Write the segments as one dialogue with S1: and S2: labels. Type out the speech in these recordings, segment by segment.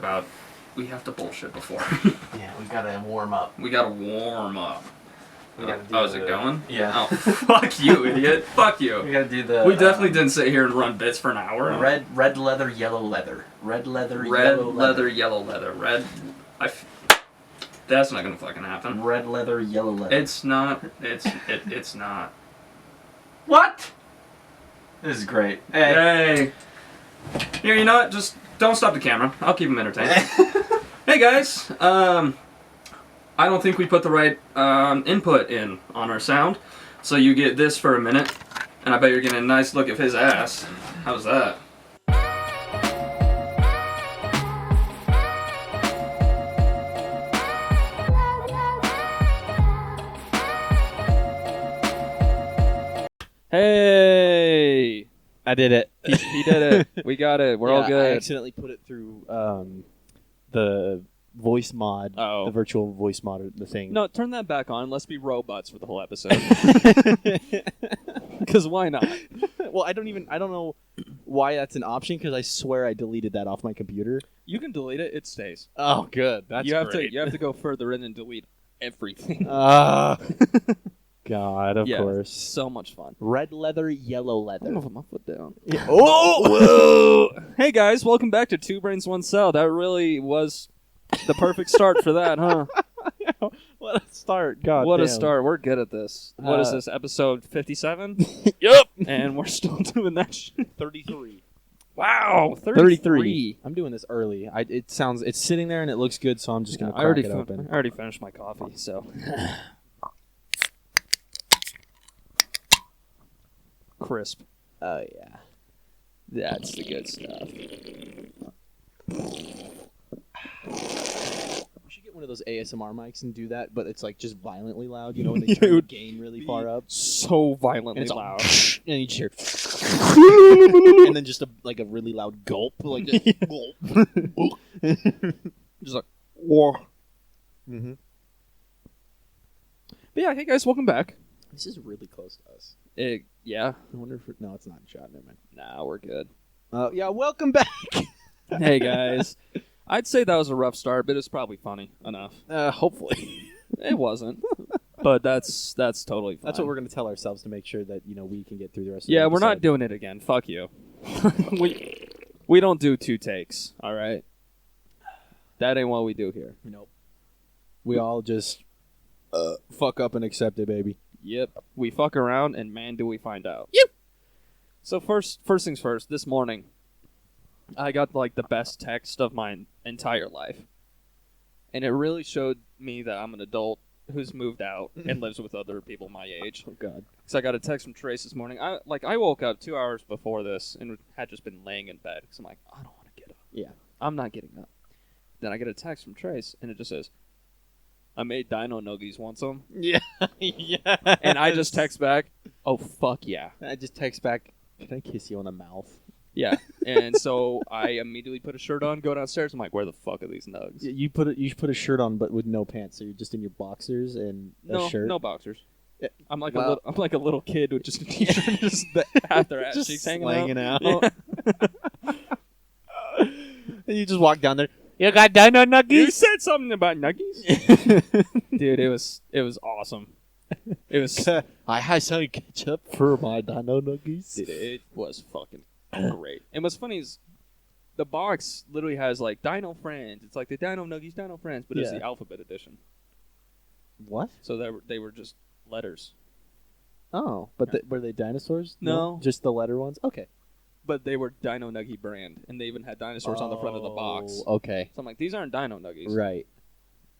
S1: about. We have to bullshit before.
S2: Yeah, we gotta warm up.
S1: We gotta warm up.
S2: Oh,
S1: is it going?
S2: Yeah.
S1: Oh, fuck you, idiot. Fuck you.
S2: We gotta do the...
S1: We definitely didn't sit here and run bits for an hour.
S2: Red leather, yellow leather. Red leather,
S1: yellow leather. That's not gonna fucking happen.
S2: Red leather, yellow leather.
S1: It's not. It's not.
S2: What? This is great.
S1: Hey. Here, you know what? Just don't stop the camera. I'll keep them entertained. Hey guys. I don't think we put the right input in on our sound, so you get this for a minute, and I bet you're getting a nice look of his ass. How's that? Hey!
S3: I did it.
S1: He did it. We got it. We're all good.
S3: I accidentally put it through the voice mod, the virtual voice mod, the thing.
S1: No, turn that back on. Let's be robots for the whole episode. Because why not?
S3: Well, I don't know why that's an option, because I swear I deleted that off my computer.
S1: You can delete it. It stays.
S3: Oh, good. That's great.
S1: You have to go further in and delete everything.
S3: God, of course.
S1: So much fun.
S3: Red leather, yellow leather.
S1: I'm gonna put my foot down.
S3: Yeah. Oh!
S1: Whoa! Hey guys, welcome back to Two Brains, One Cell. That really was the perfect start for that, huh?
S3: What a start. God
S1: What
S3: damn.
S1: a start. We're good at this. What is this, episode 57?
S3: Yep.
S1: And we're still doing that shit.
S3: 33.
S1: Wow,
S3: 33. I'm doing this early. It's sitting there and it looks good, so I'm just going to crack it open.
S1: I already finished my coffee, so... Crisp.
S3: Oh, yeah.
S1: That's the good stuff.
S3: We should get one of those ASMR mics and do that, but it's like just violently loud, you know, when they turn the gain really far up.
S1: So violently
S3: and it's
S1: loud.
S3: And you hear... and then just a really loud gulp. Like just gulp.
S1: Just like, whoa.
S3: Mm-hmm.
S1: But yeah, hey guys, welcome back.
S3: This is really close to us.
S1: Yeah.
S3: I wonder if... No, it's not in shot. Never mind.
S1: Nah, we're good.
S3: Yeah, welcome back.
S1: Hey guys. I'd say that was a rough start, but it's probably funny enough.
S3: Hopefully.
S1: It wasn't. But that's totally fine.
S3: That's what we're going to tell ourselves to make sure that, we can get through the rest of the
S1: episode.
S3: episode.
S1: We're not doing it again. Fuck you. we don't do 2 takes, all right? That ain't what we do here.
S3: Nope. We all just fuck up and accept it, baby.
S1: Yep. We fuck around, and man, do we find out. Yep. So first things first, this morning, I got, the best text of my entire life. And it really showed me that I'm an adult who's moved out and lives with other people my age.
S3: Oh, God.
S1: So I got a text from Trace this morning. I woke up 2 hours before this and had just been laying in bed. So I'm like, I don't want to get up.
S3: Yeah.
S1: I'm not getting up. Then I get a text from Trace, and it just says, I made dino nuggies, want some?
S3: Yeah. Yeah.
S1: And I just text back, oh, fuck yeah.
S3: I just text back, can I kiss you on the mouth?
S1: Yeah. And so I immediately put a shirt on, go downstairs. I'm like, where the fuck are these nugs?
S3: You put a shirt on, but with no pants, so you're just in your boxers and a shirt?
S1: No boxers.
S3: Yeah.
S1: I'm like a little kid with just a t-shirt and just half their ass
S3: just
S1: cheeks hanging
S3: out.
S1: Yeah.
S3: And you just walk down there. You got dino nuggies?
S1: You said something about nuggies? Dude, it was awesome. It was...
S3: I had some ketchup for my dino nuggies.
S1: Dude, it was fucking great. And what's funny is the box literally has, Dino Friends. It's like the Dino Nuggies, Dino Friends, but it's the alphabet edition.
S3: What?
S1: So they were just letters.
S3: Oh, but were they dinosaurs?
S1: No.
S3: Just the letter ones? Okay.
S1: But they were Dino Nuggie brand, and they even had dinosaurs on the front of the box.
S3: Okay.
S1: So I'm like, these aren't Dino Nuggies.
S3: Right.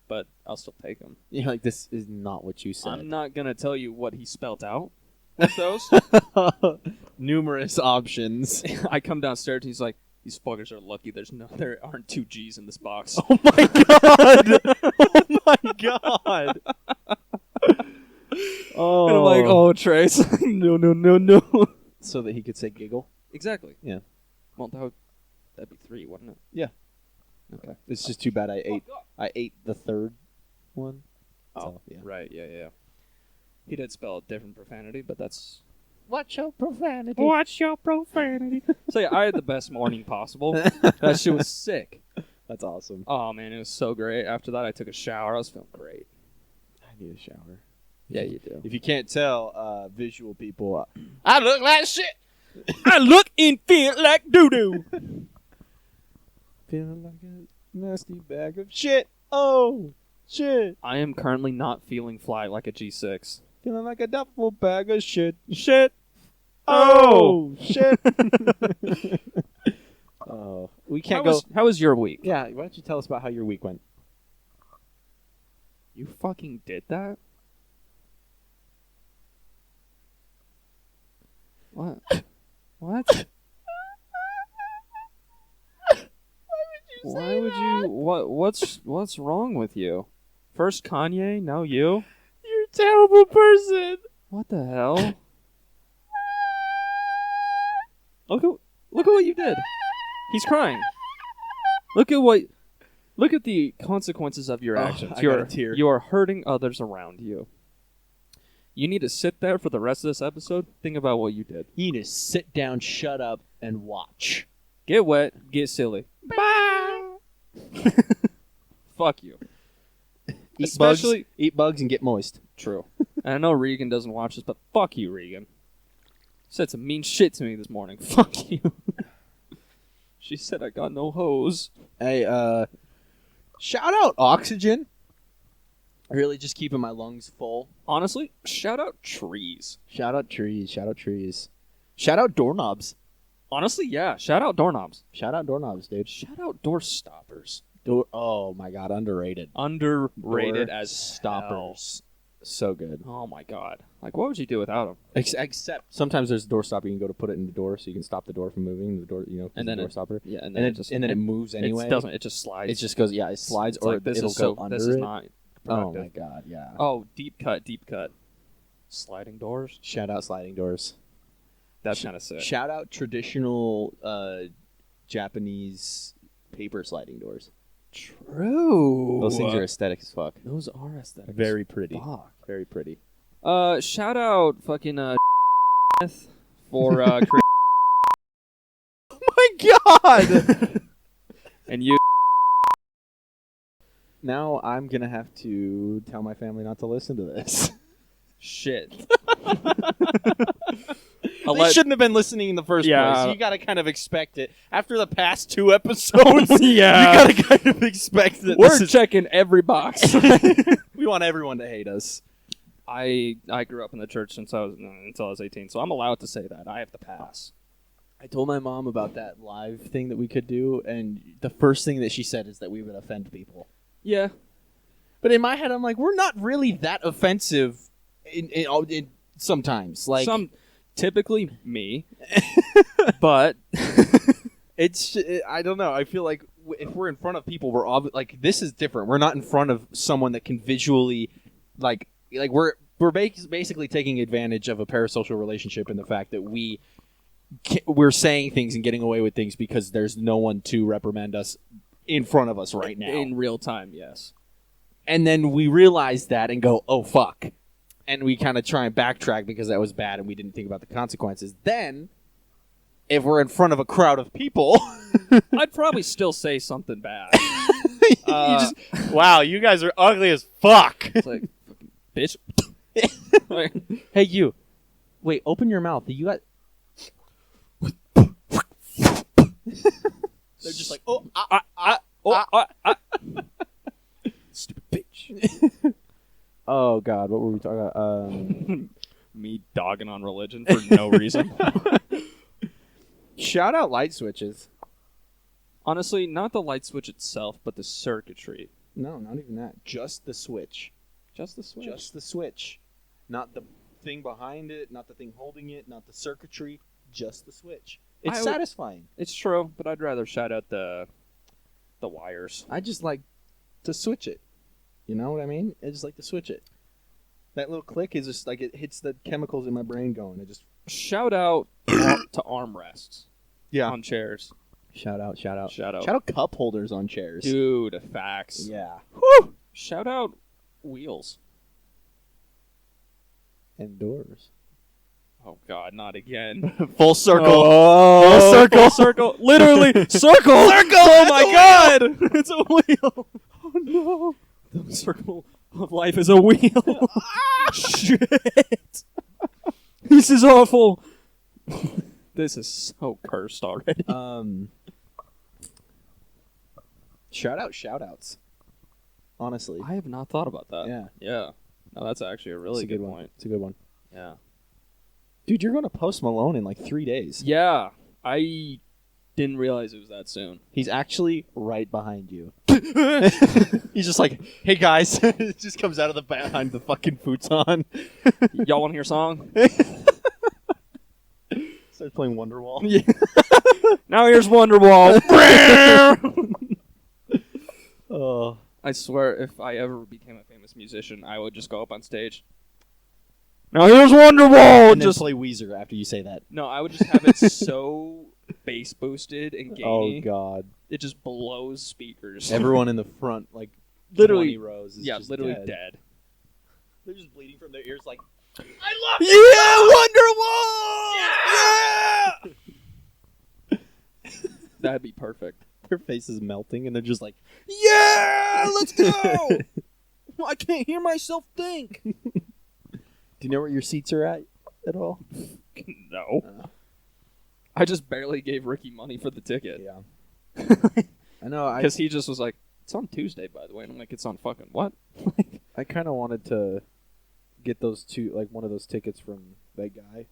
S1: But I'll still take them.
S3: You're like, this is not what you said.
S1: I'm not going to tell you what he spelt out with those.
S3: Numerous options.
S1: I come downstairs, and he's like, these fuckers are lucky there aren't 2 G's in this box.
S3: Oh my god! Oh my god! Oh.
S1: And I'm like, oh, Trace. No.
S3: So that he could say giggle?
S1: Exactly.
S3: Yeah.
S1: Well, that'd be 3, wouldn't it?
S3: Yeah.
S1: Okay.
S3: It's just too bad I ate the third one.
S1: Oh,
S3: so, yeah.
S1: Right, yeah. He did spell a different profanity, but that's...
S3: Watch your profanity.
S1: Watch your profanity. So yeah, I had the best morning possible. That shit was sick.
S3: That's awesome.
S1: Oh man, it was so great. After that, I took a shower. I was feeling great.
S3: I need a shower.
S1: Yeah, you do.
S3: If you can't tell, visual people,
S1: I look like shit. I look and feel like doo doo.
S3: feeling like a nasty bag of shit. Oh, shit.
S1: I am currently not feeling fly like a G6.
S3: Feeling like a duffel bag of shit. Shit. Oh, shit. Oh, we can't go.
S1: How was your week?
S3: Yeah, why don't you tell us about how your week went?
S1: You fucking did that? What? What? Why would you? What's wrong with you? First Kanye, now you.
S3: You're a terrible person.
S1: What the hell? Look at what you did. He's crying. Look at the consequences of your actions.
S3: I got a tear.
S1: You are hurting others around you. You need to sit there for the rest of this episode. Think about what you did.
S3: You need to sit down, shut up, and watch.
S1: Get wet, get silly. Bye. Fuck you.
S3: Eat bugs, and get moist.
S1: True. And I know Regan doesn't watch this, but fuck you, Regan. Said some mean shit to me this morning. Fuck you. She said I got no hose.
S3: Hey, shout out oxygen. Really just keeping my lungs full.
S1: Honestly, shout out trees.
S3: Shout out trees. Shout out trees. Shout out doorknobs.
S1: Honestly, yeah. Shout out doorknobs.
S3: Shout out doorknobs, dude.
S1: Shout out door stoppers.
S3: Oh my god, underrated.
S1: Underrated
S3: Door
S1: as
S3: stoppers. So good.
S1: Oh my god. Like, what would you do without them?
S3: Except sometimes there's a door stopper. You can go to put it in the door so you can stop the door from moving. The door,
S1: and then
S3: door stopper.
S1: Yeah, and
S3: then
S1: then
S3: it moves anyway.
S1: It doesn't. It just slides.
S3: It just goes. Yeah, it slides,
S1: It's
S3: or
S1: like, this
S3: it'll
S1: is
S3: go
S1: so,
S3: under
S1: This is
S3: it.
S1: not
S3: Oh
S1: productive.
S3: my god, yeah.
S1: Oh, deep cut. Sliding doors.
S3: Shout out sliding doors.
S1: That's kind of sick.
S3: Shout out traditional Japanese paper sliding doors.
S1: True.
S3: Those things are aesthetic as fuck.
S1: Those are aesthetic.
S3: Very pretty.
S1: Fuck.
S3: Very pretty.
S1: Shout out fucking for
S3: Oh my god!
S1: and you.
S3: Now I'm gonna have to tell my family not to listen to this.
S1: Shit.
S3: They shouldn't have been listening in the first place. You gotta kind of expect it. After the past 2 episodes,
S1: yeah.
S3: you gotta kind of expect that.
S1: We're checking every box.
S3: We want everyone to hate us.
S1: I grew up in the church until I was 18, so I'm allowed to say that. I have to pass.
S3: I told my mom about that live thing that we could do, and the first thing that she said is that we would offend people.
S1: Yeah.
S3: But in my head, I'm like, we're not really that offensive in sometimes. Like
S1: typically me. But
S3: I don't know. I feel like if we're in front of people, we're like, this is different. We're not in front of someone that can visually, like we're basically taking advantage of a parasocial relationship in the fact that we're saying things and getting away with things because there's no one to reprimand us in front of us right now.
S1: In real time, yes.
S3: And then we realize that and go, oh, fuck. And we kind of try and backtrack because that was bad and we didn't think about the consequences. Then, if we're in front of a crowd of people...
S1: I'd probably still say something bad.
S3: Wow, you guys are ugly as fuck.
S1: It's like, fucking bitch.
S3: Hey, you. Wait, open your mouth. You got... They're just like, stupid bitch. Oh god, what were we talking about?
S1: Me dogging on religion for no reason.
S3: Shout out light switches.
S1: Honestly, not the light switch itself, but the circuitry.
S3: No, not even that. Just the switch.
S1: Just the switch.
S3: Just the switch. Not the thing behind it, not the thing holding it, not the circuitry. Just the switch. It's satisfying.
S1: It's true, but I'd rather shout out the wires.
S3: I just like to switch it. You know what I mean? I just like to switch it. That little click is just like it hits the chemicals in my brain going. It just
S1: shout out to armrests.
S3: Yeah.
S1: On chairs.
S3: Shout out.
S1: Shout out.
S3: Shout out cup holders on chairs.
S1: Dude, facts.
S3: Yeah.
S1: Whew. Shout out wheels.
S3: And doors.
S1: Oh God, not again.
S3: Full circle.
S1: Oh,
S3: Full circle.
S1: Full circle. Literally, circle. Oh my God, it's a wheel. Oh no, the circle of life is a wheel. Shit. This is awful. This is so cursed already.
S3: Shoutouts. Honestly.
S1: I have not thought about that.
S3: Yeah.
S1: Yeah. No, that's actually a really good point.
S3: It's a good one.
S1: Yeah.
S3: Dude, you're going to Post Malone in like 3 days.
S1: Yeah. I didn't realize it was that soon.
S3: He's actually right behind you. He's just like, hey guys. It just comes out of the behind the fucking futon.
S1: Y'all want to hear a song?
S3: Starts playing Wonderwall.
S1: Yeah. Now here's Wonderwall.
S3: Oh.
S1: I swear, if I ever became a famous musician, I would just go up on stage. Now here's Wonderwall.
S3: And then
S1: Just
S3: play Weezer after you say that.
S1: no, I would just have it so bass boosted and gainy.
S3: Oh god.
S1: It just blows speakers.
S3: Everyone in the front, like
S1: Literally,
S3: 20 rows, is
S1: yeah,
S3: just
S1: literally
S3: dead.
S1: dead.
S3: They're just bleeding from their ears, like.
S1: Yeah, Wonderwall. Yeah. That'd be perfect.
S3: Their face is melting, and they're just like,
S1: Yeah, let's go. I can't hear myself think.
S3: "Do you know where your seats are at all?"
S1: No. I just barely gave Ricky money for the ticket.
S3: Yeah. I know.
S1: Because he just was like, it's on Tuesday, by the way. And I'm like, it's on fucking what?
S3: I kind of wanted to get those two, like one of those tickets from that guy.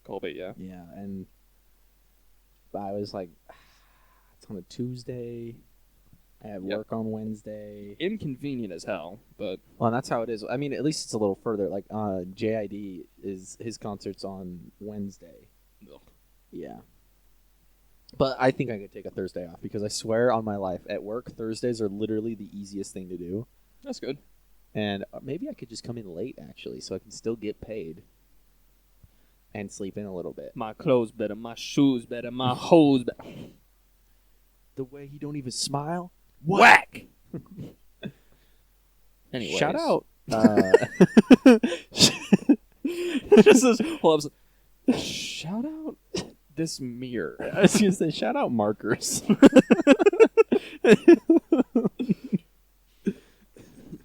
S1: Colby, yeah.
S3: Yeah, and I was like, it's on a Tuesday. I have
S1: Yep.
S3: work on Wednesday.
S1: Inconvenient as hell, but
S3: Well, and that's how it is. I mean, at least it's a little further. Like, JID is his concert's on Wednesday.
S1: ugh.
S3: Yeah. But I think I could take a Thursday off because I swear on my life, at work, Thursdays are literally the easiest thing to do.
S1: That's good.
S3: And maybe I could just come in late, actually, so I can still get paid and sleep in a little bit.
S1: My clothes better, my shoes better, my hose better.
S3: The way he don't even smile?
S1: Whack! Anyways.
S3: Shout out.
S1: This is whole episode. Shout out this mirror.
S3: I was going to say, shout out markers.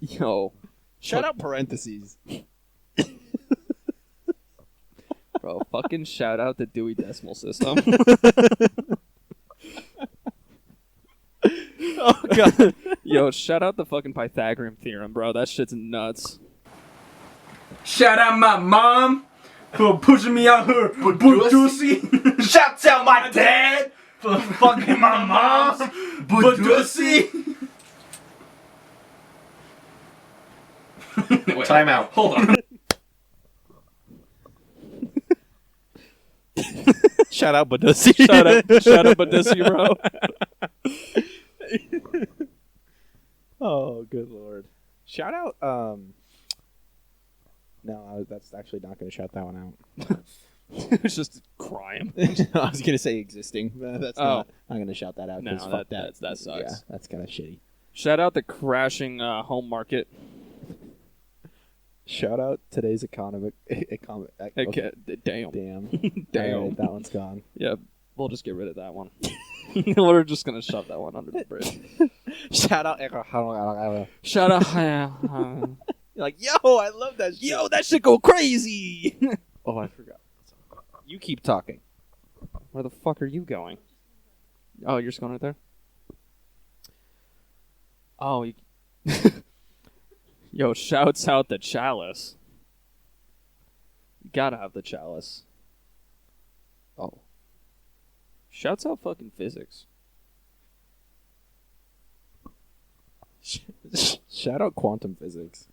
S1: Yo.
S3: Shout out parentheses.
S1: Bro, fucking shout out the Dewey Decimal System.
S3: Oh, God.
S1: Yo, shout out the fucking Pythagorean theorem, bro. That shit's nuts.
S2: Shout out my mom for pushing me out her pussy. Shout out my dad for fucking my mom's pussy. Time out.
S1: Hold on.
S3: Shout out Badussi.
S1: Shout out Badussi, bro.
S3: Oh, good lord. Shout out, no, that's actually not going to shout that one out.
S1: It's just crime.
S3: I was going to say existing. That's not. I'm going to shout that out.
S1: No,
S3: 'cause fuck
S1: that sucks.
S3: Yeah, that's kind of shitty.
S1: Shout out the crashing home market.
S3: Shout out today's economic.
S1: Okay. Damn.
S3: Damn.
S1: Damn.
S3: All right, that one's gone.
S1: Yeah, we'll just get rid of that one. We're just gonna shove that one under the bridge.
S3: Shout out.
S1: Shout out.
S3: You're like, yo, I love that shit.
S1: Yo, that shit go crazy.
S3: Oh, I forgot. You keep talking.
S1: Where the fuck are you going? Oh, you're just going right there? Oh, you... Yo, shouts out the chalice. You gotta have the chalice. Oh. Shouts out fucking physics.
S3: Shout out quantum physics.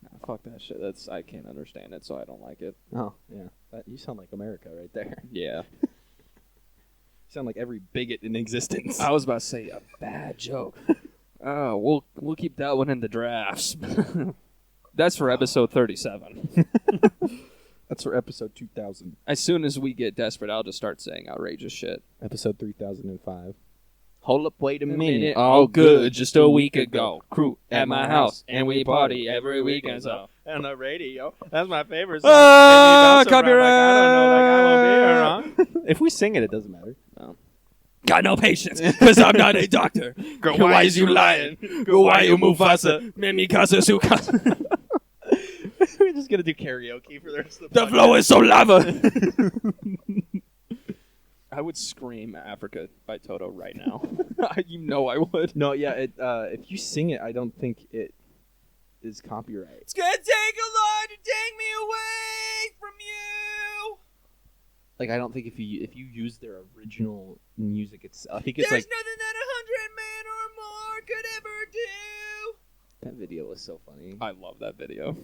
S1: Nah, fuck that shit. I can't understand it, so I don't like it.
S3: Oh, yeah. You sound like America right there.
S1: Yeah.
S3: You sound like every bigot in existence.
S1: I was about to say a bad joke. Oh, we'll keep that one in the drafts. That's for episode 37.
S3: That's for episode 2000.
S1: As soon as we get desperate, I'll just start saying outrageous shit.
S3: Episode 3005. Hold up, wait a minute.
S4: All good, just a week ago. Crew at my house, and we party every weekend. So
S3: On the radio. That's my favorite
S4: song. Copyright!
S3: I don't know. If we sing it, it doesn't matter.
S4: Got no patience, cause I'm not a doctor.
S3: Girl,
S4: why is you lying? Girl, why you Mufasa? Mimi casa su casa.
S3: We're just gonna do karaoke for the rest of
S4: The flow is so lava. I would scream Africa by Toto right now. You know I would.
S3: No, yeah. If you sing it, I don't think it is copyright.
S4: It's gonna take a lot to take me away from you.
S3: Like, I don't think if you use their original music, I think it's
S4: There's
S3: like
S4: nothing that 100 men or more could ever do.
S3: that video was so funny.
S4: I love that video.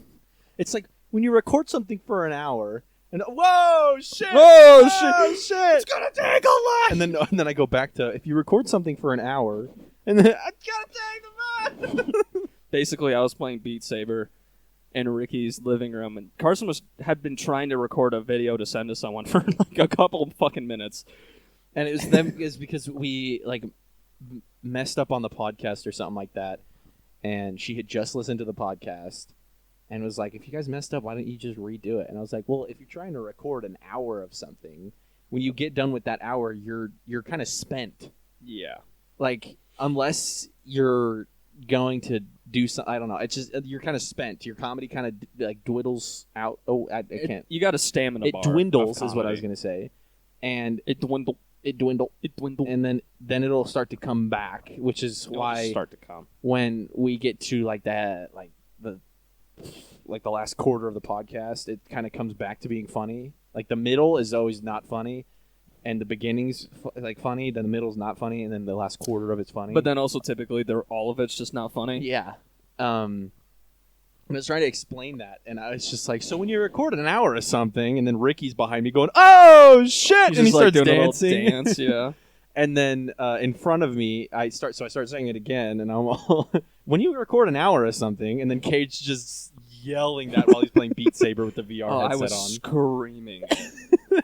S3: It's like when you record something for an hour, and whoa shit,
S4: It's gonna take a lot.
S3: and then I go back to if you record something for an hour, and then I gotta take the mic.
S4: Basically, I was playing Beat Saber in Ricky's living room, and Carson had been trying to record a video to send to someone for like a couple of fucking minutes.
S3: And it was them is because we like messed up on the podcast or something like that, and she had just listened to the podcast and was like, "If you guys messed up, why don't you just redo it?" And I was like, "Well, if you're trying to record an hour of something, when you get done with that hour, you're kind of spent.
S4: Yeah.
S3: Like unless you're going to do something, I don't know. It's just you're kind of spent. Your comedy kind of like dwindles out. Oh, I can't.
S4: You got a stamina
S3: It
S4: bar.
S3: dwindles,
S4: of
S3: is what I was
S4: comedy.
S3: gonna say, and
S4: It dwindled.
S3: it dwindled.
S4: It dwindled.
S3: And then it'll start to come back, which is
S4: It'll
S3: why
S4: just start to come.
S3: when we get to like that, like the last quarter of the podcast, it kind of comes back to being funny. Like the middle is always not funny, and the beginning's like funny, then the middle's not funny, and then the last quarter of it's funny.
S4: But then also typically all of it's just not funny.
S3: yeah, I was trying to explain that, and I was just like, so when you record an hour or something, and then Ricky's behind me going, "Oh shit!"
S4: He's
S3: and he
S4: just, like,
S3: starts
S4: doing
S3: dancing.
S4: a little dance, yeah.
S3: And then in front of me, I start saying it again, and I'm all, when you record an hour or something, and then Cage just yelling that while he's playing Beat Saber with the VR
S4: I
S3: headset
S4: was
S3: on.
S4: screaming.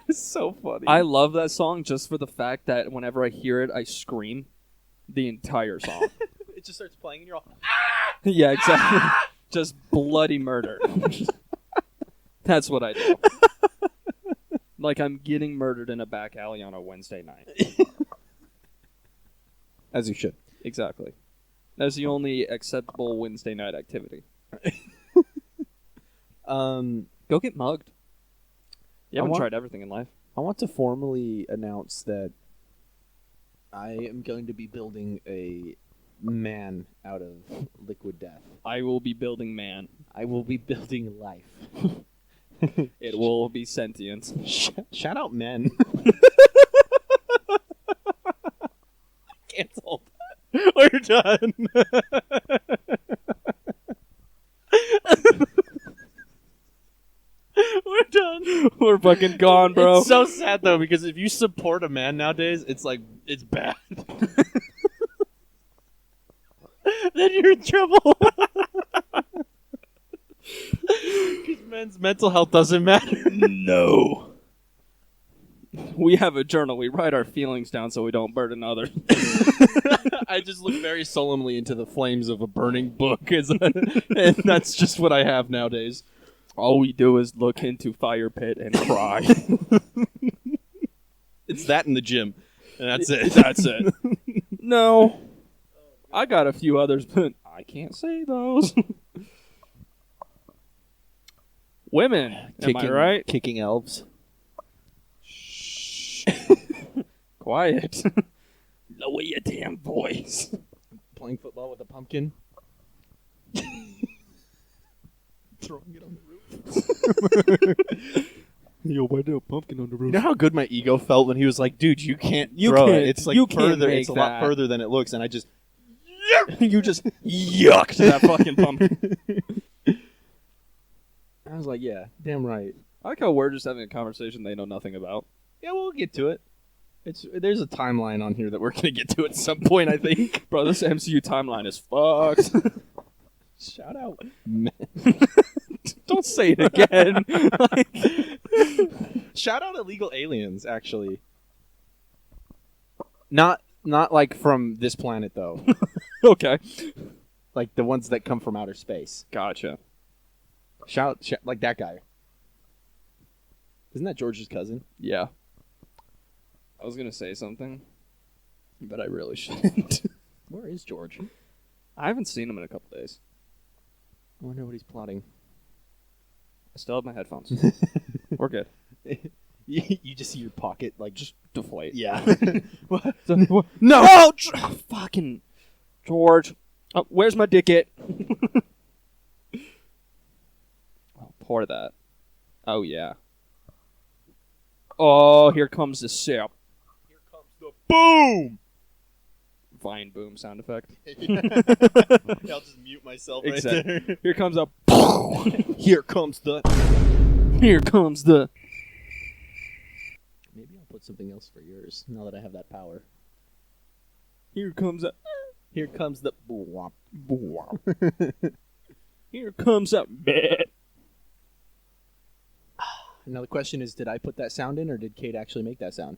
S3: It's so funny.
S4: I love that song just for the fact that whenever I hear it, I scream the entire song.
S3: It just starts playing, and you're all,
S4: Yeah, exactly. Just bloody murder. That's what I do. Like I'm getting murdered in a back alley on a Wednesday night.
S3: as you should.
S4: Exactly. That's the only acceptable Wednesday night activity. Go get mugged. You haven't tried everything in life.
S3: I want to formally announce that I am going to be building a man out of liquid death.
S4: I will be building man.
S3: I will be building life.
S4: It will be sentient.
S3: Shout out men. Cancelled. We're done. We're done.
S4: We're fucking gone, bro.
S3: It's so sad though, because if you support a man nowadays, it's like it's bad. Then you're in trouble. Because men's mental health doesn't matter.
S4: No. We have a journal. We write our feelings down so we don't burden others.
S3: I just look very solemnly into the flames of a burning book, and that's just what I have nowadays.
S4: All we do is look into fire pit and cry.
S3: It's that in the gym, and that's it.
S4: That's it. No. I got a few others, but I can't say those. Women, am I right?
S3: Kicking elves.
S4: Shh. Quiet. Lower your damn voice.
S3: Playing football with a pumpkin. Throwing it on the roof.
S4: Yo, why do a pumpkin on the roof?
S3: You know how good my ego felt when he was like, "Dude, you can't
S4: You
S3: throw
S4: can't-
S3: it. It's like
S4: you can't
S3: further.
S4: make
S3: It's a lot
S4: that."
S3: further than it looks." And I just,
S4: You just yucked that fucking pumpkin.
S3: I was like, "Yeah, damn right."
S4: I like how we're just having a conversation they know nothing about.
S3: Yeah, we'll get to it. There's a timeline on here that we're gonna get to at some point, I think.
S4: Bro, this MCU timeline is fucked.
S3: Shout out, men.
S4: Don't say it again.
S3: Shout out illegal aliens, actually. Not not like from this planet though.
S4: Okay.
S3: Like the ones that come from outer space.
S4: Gotcha.
S3: Shout like that guy. Isn't that George's cousin?
S4: Yeah. I was gonna say something, but I really shouldn't.
S3: Where is George?
S4: I haven't seen him in a couple days.
S3: I wonder what he's plotting.
S4: I still have my headphones. We're good.
S3: You just see your pocket like
S4: Just deflate.
S3: yeah.
S4: What? No! Oh, fucking George. Oh, where's my ticket? Oh, pour that. Oh, yeah. Oh, here comes the sip.
S3: Here comes the boom.
S4: Vine boom sound effect.
S3: I'll just mute myself
S4: Exactly.
S3: right there.
S4: Here comes a.
S3: Here comes the.
S4: Here comes the.
S3: Maybe I'll put something else for yours now that I have that power.
S4: Here comes a.
S3: Here comes the. Bwomp.
S4: Here comes a.
S3: Now the question is, did I put that sound in, or did Kate actually make that sound?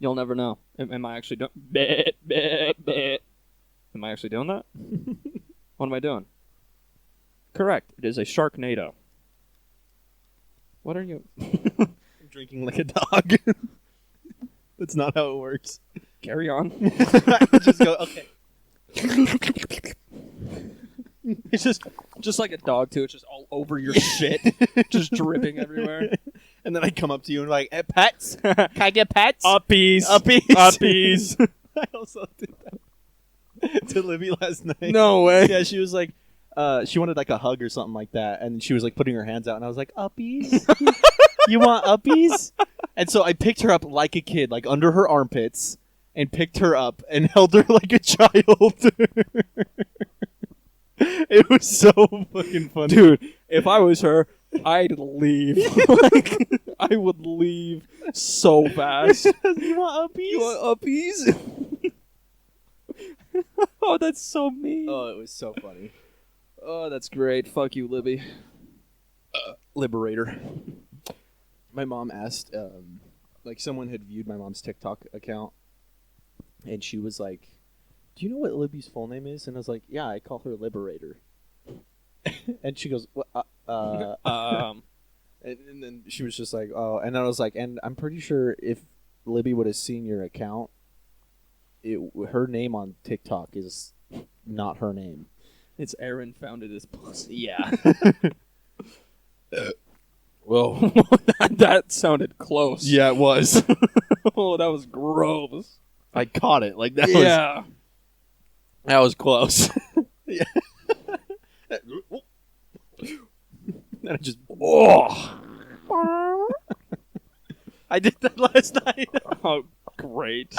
S4: You'll never know. Am I actually doing? Am I actually doing that? What am I doing? Correct. It is a Sharknado. What are you?
S3: I'm drinking like a dog. That's not how it works.
S4: Carry on.
S3: Just go, okay.
S4: It's just like a dog too. It's just all over your shit, just dripping everywhere.
S3: And then I come up to you and like, hey, pets? Can I get pets?
S4: Uppies,
S3: Uppies.
S4: uppies.
S3: I also did that to Libby last night.
S4: No way.
S3: Yeah, she was like, she wanted like a hug or something like that, and she was like putting her hands out, and I was like, uppies? You want uppies? And so I picked her up like a kid, like under her armpits, and picked her up and held her like a child. It was so fucking funny.
S4: Dude, if I was her, I'd leave. Like, I would leave so fast.
S3: You want uppies?
S4: You want uppies? Oh, that's so mean.
S3: Oh, it was so funny.
S4: Oh, that's great. Fuck you, Libby.
S3: Liberator. My mom asked, like someone had viewed my mom's TikTok account, and she was like, do you know what Libby's full name is? And I was like, yeah, I call her Liberator. And she goes, what? And then she was just like, oh. And I was like, and I'm pretty sure if Libby would have seen your account, her name on TikTok is not her name.
S4: It's Aaron founded this pussy.
S3: Yeah.
S4: Whoa. that sounded close.
S3: Yeah, it was.
S4: Oh, that was gross.
S3: I caught it. Like that
S4: Yeah.
S3: That was close. Yeah. And I just. Oh. I did that last night.
S4: Oh, great.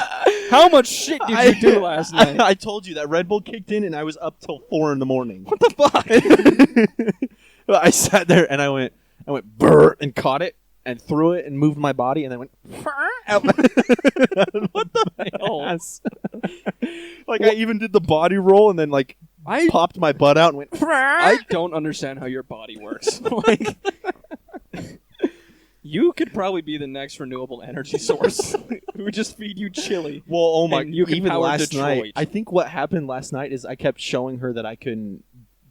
S4: How much shit did you do last night?
S3: I told you that Red Bull kicked in, and I was up till 4 a.m.
S4: What the fuck?
S3: I sat there and I went brr and caught it and threw it and moved my body and then went out. What the hell? Like I even did the body roll and then like I popped my butt out and went.
S4: I don't understand how your body works. Like, you could probably be the next renewable energy source. We would just feed you chili.
S3: Well, oh my!
S4: And you can
S3: even
S4: power
S3: last
S4: Detroit.
S3: night, I think what happened last night is I kept showing her that I couldn't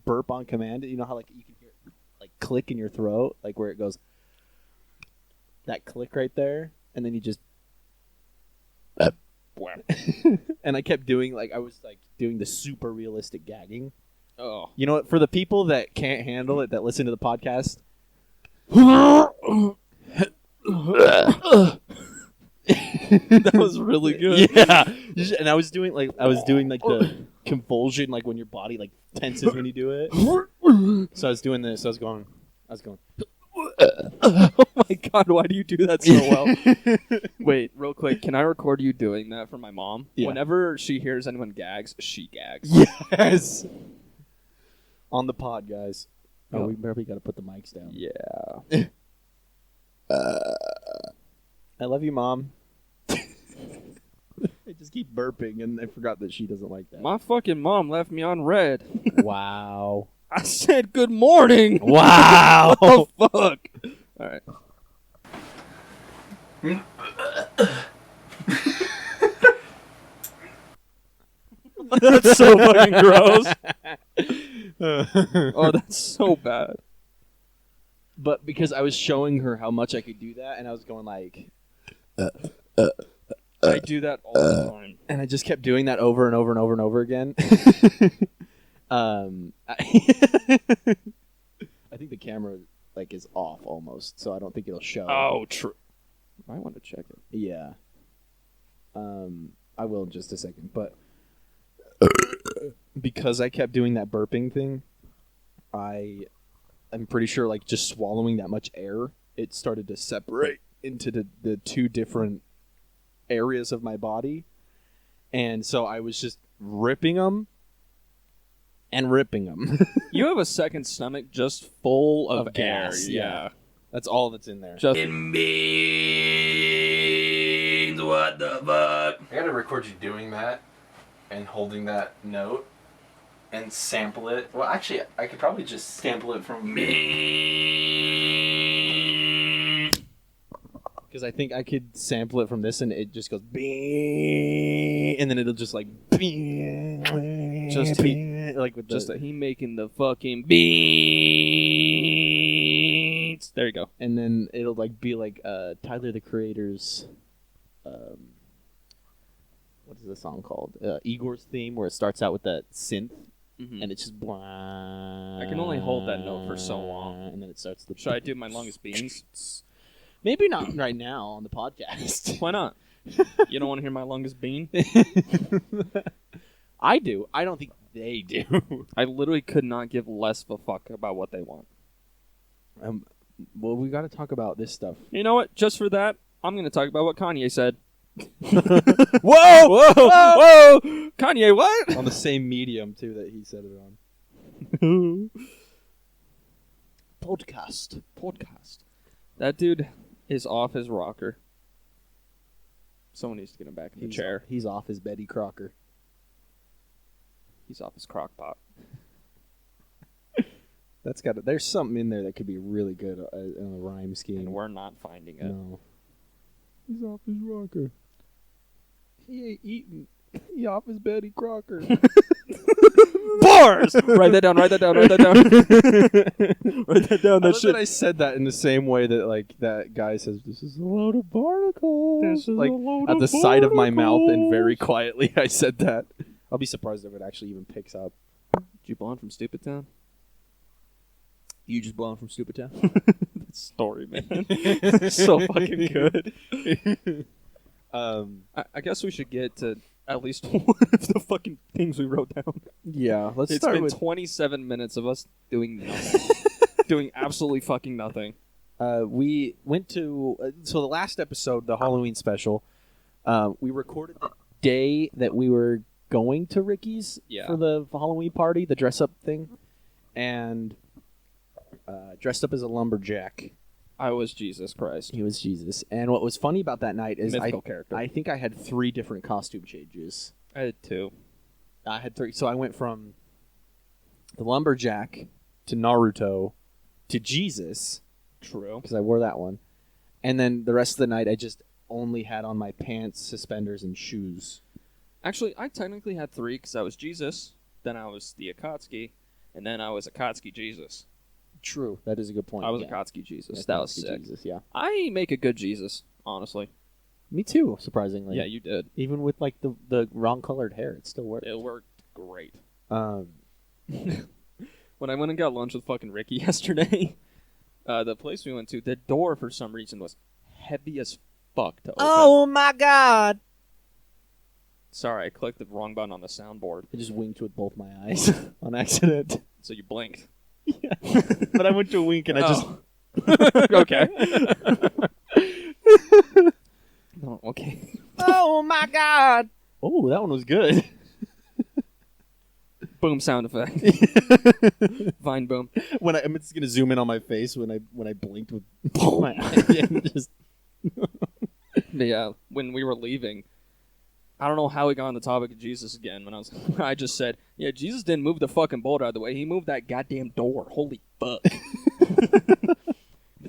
S3: burp on command. You know how like you can hear it, like click in your throat, like where it goes. That click right there, and then you just. And I kept doing like I was like doing the super realistic gagging.
S4: Oh,
S3: You know what? For the people that can't handle it, that listen to the podcast.
S4: that was really good.
S3: Yeah, and I was doing like the convulsion, like when your body like tenses when you do it. So I was doing this. I was going.
S4: Oh my god, why do you do that so well? Wait, real quick, can I record you doing that for my mom?
S3: Yeah.
S4: Whenever she hears anyone gags, she gags.
S3: Yes. On the pod, guys. Oh,
S4: Yeah.
S3: we probably got to put the mics down.
S4: Yeah.
S3: I love you, Mom. I just keep burping, and I forgot that she doesn't like that.
S4: My fucking mom left me on red.
S3: Wow.
S4: I said good morning.
S3: Wow.
S4: What the fuck? All right. That's so fucking gross. Oh, that's so bad.
S3: But because I was showing her how much I could do that, and I was going like,
S4: I do that all the time.
S3: and I just kept doing that over and over and over and over again. I think the camera like is off almost, so I don't think it'll show.
S4: Oh, true. I want to check it.
S3: Yeah. I will in just a second, but because I kept doing that burping thing, I'm pretty sure like just swallowing that much air, it started to separate into the two different areas of my body, and so I was just ripping them and ripping them.
S4: You have a second stomach just full of air.
S3: gas,
S4: Yeah.
S3: That's all that's in there.
S4: Just
S2: It means what the fuck?
S3: I gotta record you doing that and holding that note and sample it. Well, actually, I could probably just sample it from
S2: Me.
S3: because I think I could sample it from this and it just goes bing, and then it'll just like bing,
S4: Just
S3: like with
S4: just
S3: the,
S4: he making the fucking beats. There you go.
S3: and then it'll like be like Tyler the Creator's what is the song called? Igor's theme, where it starts out with that synth.
S4: Mhm.
S3: And it's just blah.
S4: I can only hold that note for so long.
S3: And then it starts the.
S4: Should I do my longest beans?
S3: Maybe not right now on the podcast.
S4: Why not? You don't want to hear my longest bean?
S3: I do. I don't think they do.
S4: I literally could not give less of a fuck about what they want.
S3: Well, we got to talk about this stuff.
S4: You know what? Just for that, I'm going to talk about what Kanye said.
S3: Whoa!
S4: Whoa! Kanye, what?
S3: On the same medium too that he said it on. Podcast.
S4: That dude is off his rocker. Someone needs to get him back in the chair.
S3: He's off his Betty Crocker.
S4: He's off his crock pot.
S3: That's got. There's something in there that could be really good in a rhyme scheme.
S4: And we're not finding it.
S3: No. He's off his rocker. He ain't eating. He off his Betty Crocker.
S4: Bars! Write that down. Write that down. Write that down. Write that down.
S3: I
S4: That
S3: love
S4: shit.
S3: that I said that in the same way that like that guy says, "This is a load of barnacles."
S4: This is
S3: like
S4: a load
S3: at
S4: of
S3: the side of my mouth, and
S4: barnacles.
S3: very quietly, I said that. I'll be surprised if it actually even picks up.
S4: Did you blonde from Stupid Town?
S3: You just blown from Stupid Town.
S4: That story, man. So fucking good. I guess we should get to at least one of the fucking things we wrote down.
S3: Yeah, let's
S4: It's
S3: start
S4: been
S3: with.
S4: 27 minutes of us doing nothing. Doing absolutely fucking nothing.
S3: We went to so the last episode, the Halloween special. We recorded the day that we were going to Ricky's
S4: Yeah.
S3: for the Halloween party, the dress up thing, and dressed up as a lumberjack.
S4: I was Jesus Christ.
S3: He was Jesus. And what was funny about that night is
S4: Mythical character.
S3: I think I had 3 different costume changes.
S4: I had 2.
S3: I had 3. So I went from the lumberjack to Naruto to Jesus,
S4: True.
S3: because I wore that one. And then the rest of the night, I just only had on my pants, suspenders, and shoes.
S4: Actually, I technically had 3 because I was Jesus, then I was the Akatsuki, and then I was Akatsuki Jesus.
S3: True. That is a good point.
S4: I was
S3: yeah.
S4: Akatsuki Jesus.
S3: Yeah,
S4: That was
S3: Akatsuki
S4: sick.
S3: Jesus, yeah.
S4: I make a good Jesus, honestly.
S3: Me too, surprisingly.
S4: Yeah, you did.
S3: Even with like the wrong colored hair, it still worked.
S4: It worked great.
S3: Um,
S4: When I went and got lunch with fucking Ricky yesterday, the place we went to, the door for some reason was heavy as fuck to open.
S3: my God!
S4: Sorry, I clicked the wrong button on the soundboard,
S3: I just winked with both my eyes on accident.
S4: so you blinked.
S3: Yeah. But I went to wink and I just.
S4: Okay. No, okay.
S3: Oh my God! Oh, that one was good.
S4: Boom sound effect. Vine boom.
S3: I'm just gonna zoom in on my face when I blinked with my eyes. And just
S4: Yeah, when we were leaving, I don't know how we got on the topic of Jesus again. When I just said, yeah, Jesus didn't move the fucking boulder out of the way. He moved that goddamn door. Holy fuck.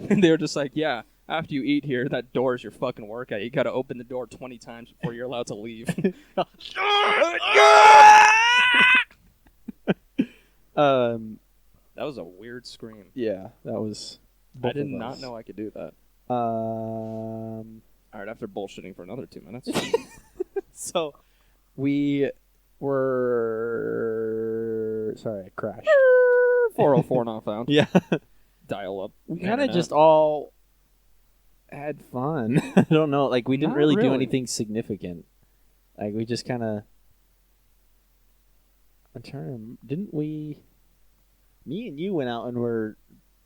S4: And they were just like, yeah, After you eat here, that door is your fucking workout. You gotta open the door 20 times before you're allowed to leave. That was a weird scream.
S3: Yeah, that was.
S4: I did not know I could do that. All right, after bullshitting for another 2 minutes.
S3: So, we were. Sorry, I crashed.
S4: 404 not found.
S3: Yeah.
S4: Dial up.
S3: We kind of just all had fun. I don't know. Like, we didn't
S4: Not
S3: really do
S4: really.
S3: anything significant. Like, we just kind of. I'm trying to. Didn't we. Me and you went out and were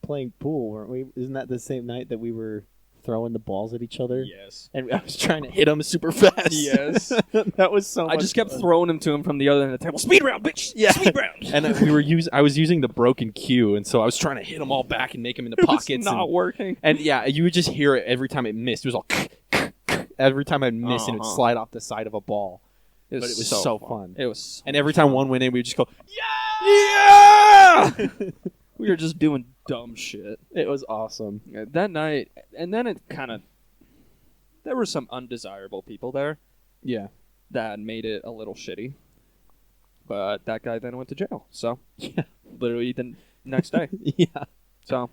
S3: playing pool, weren't we? Isn't that the same night that we were throwing the balls at each other?
S4: Yes.
S3: And I was trying to hit them super fast.
S4: Yes.
S3: That was so much
S4: I just kept
S3: fun.
S4: throwing him to him from the other end of the table. Speed round, bitch!
S3: Yeah.
S4: Speed round!
S3: And I was using the broken cue, and so I was trying to hit them all back and make them into pockets.
S4: It's not working.
S3: And yeah, you would just hear it every time it missed. It was all every time I'd miss, and it would
S4: Uh-huh.
S3: slide off the side of a ball.
S4: But
S3: it was so fun.
S4: It was so
S3: And every time one went in, we would just go,
S4: yeah! We were just doing dumb shit.
S3: it was awesome.
S4: That night, and then it kind of... There were some undesirable people there
S3: Yeah.
S4: that made it a little shitty. But that guy then went to jail. So,
S3: Yeah.
S4: literally the next day.
S3: Yeah.
S4: So,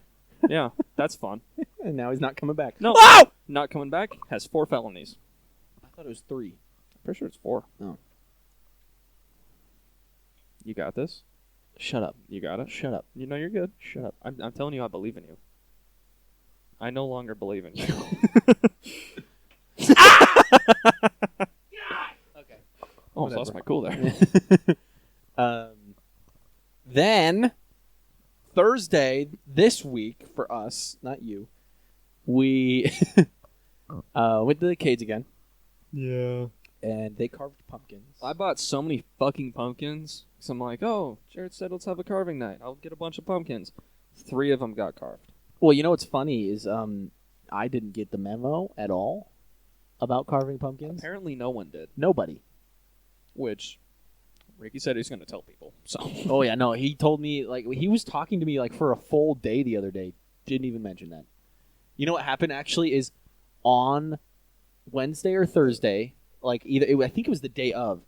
S4: yeah, that's fun.
S3: And now he's not coming back.
S4: No,
S3: Oh!
S4: not coming back. Has 4 felonies.
S3: I thought it was 3.
S4: Pretty sure it's 4.
S3: Oh.
S4: You got this.
S3: Shut up.
S4: You got it.
S3: Shut up.
S4: You know you're good.
S3: Shut up.
S4: I'm telling you, I believe in you. I no longer believe in you.
S3: Okay.
S4: Almost lost
S3: Whatever.
S4: my cool there.
S3: Then Thursday this week for us, not you, we went to the Cades again,
S4: Yeah.
S3: and they carved pumpkins.
S4: I bought so many fucking pumpkins. So I'm like, oh, Jared said let's have a carving night. I'll get a bunch of pumpkins. 3 of them got carved.
S3: Well, you know what's funny is I didn't get the memo at all about carving pumpkins.
S4: Apparently no one did.
S3: Nobody.
S4: Which Ricky said he's going to tell people. So
S3: Oh yeah, no. He told me he was talking to me for a full day the other day. Didn't even mention that. You know what happened actually is on Wednesday or Thursday, I think it was the day of,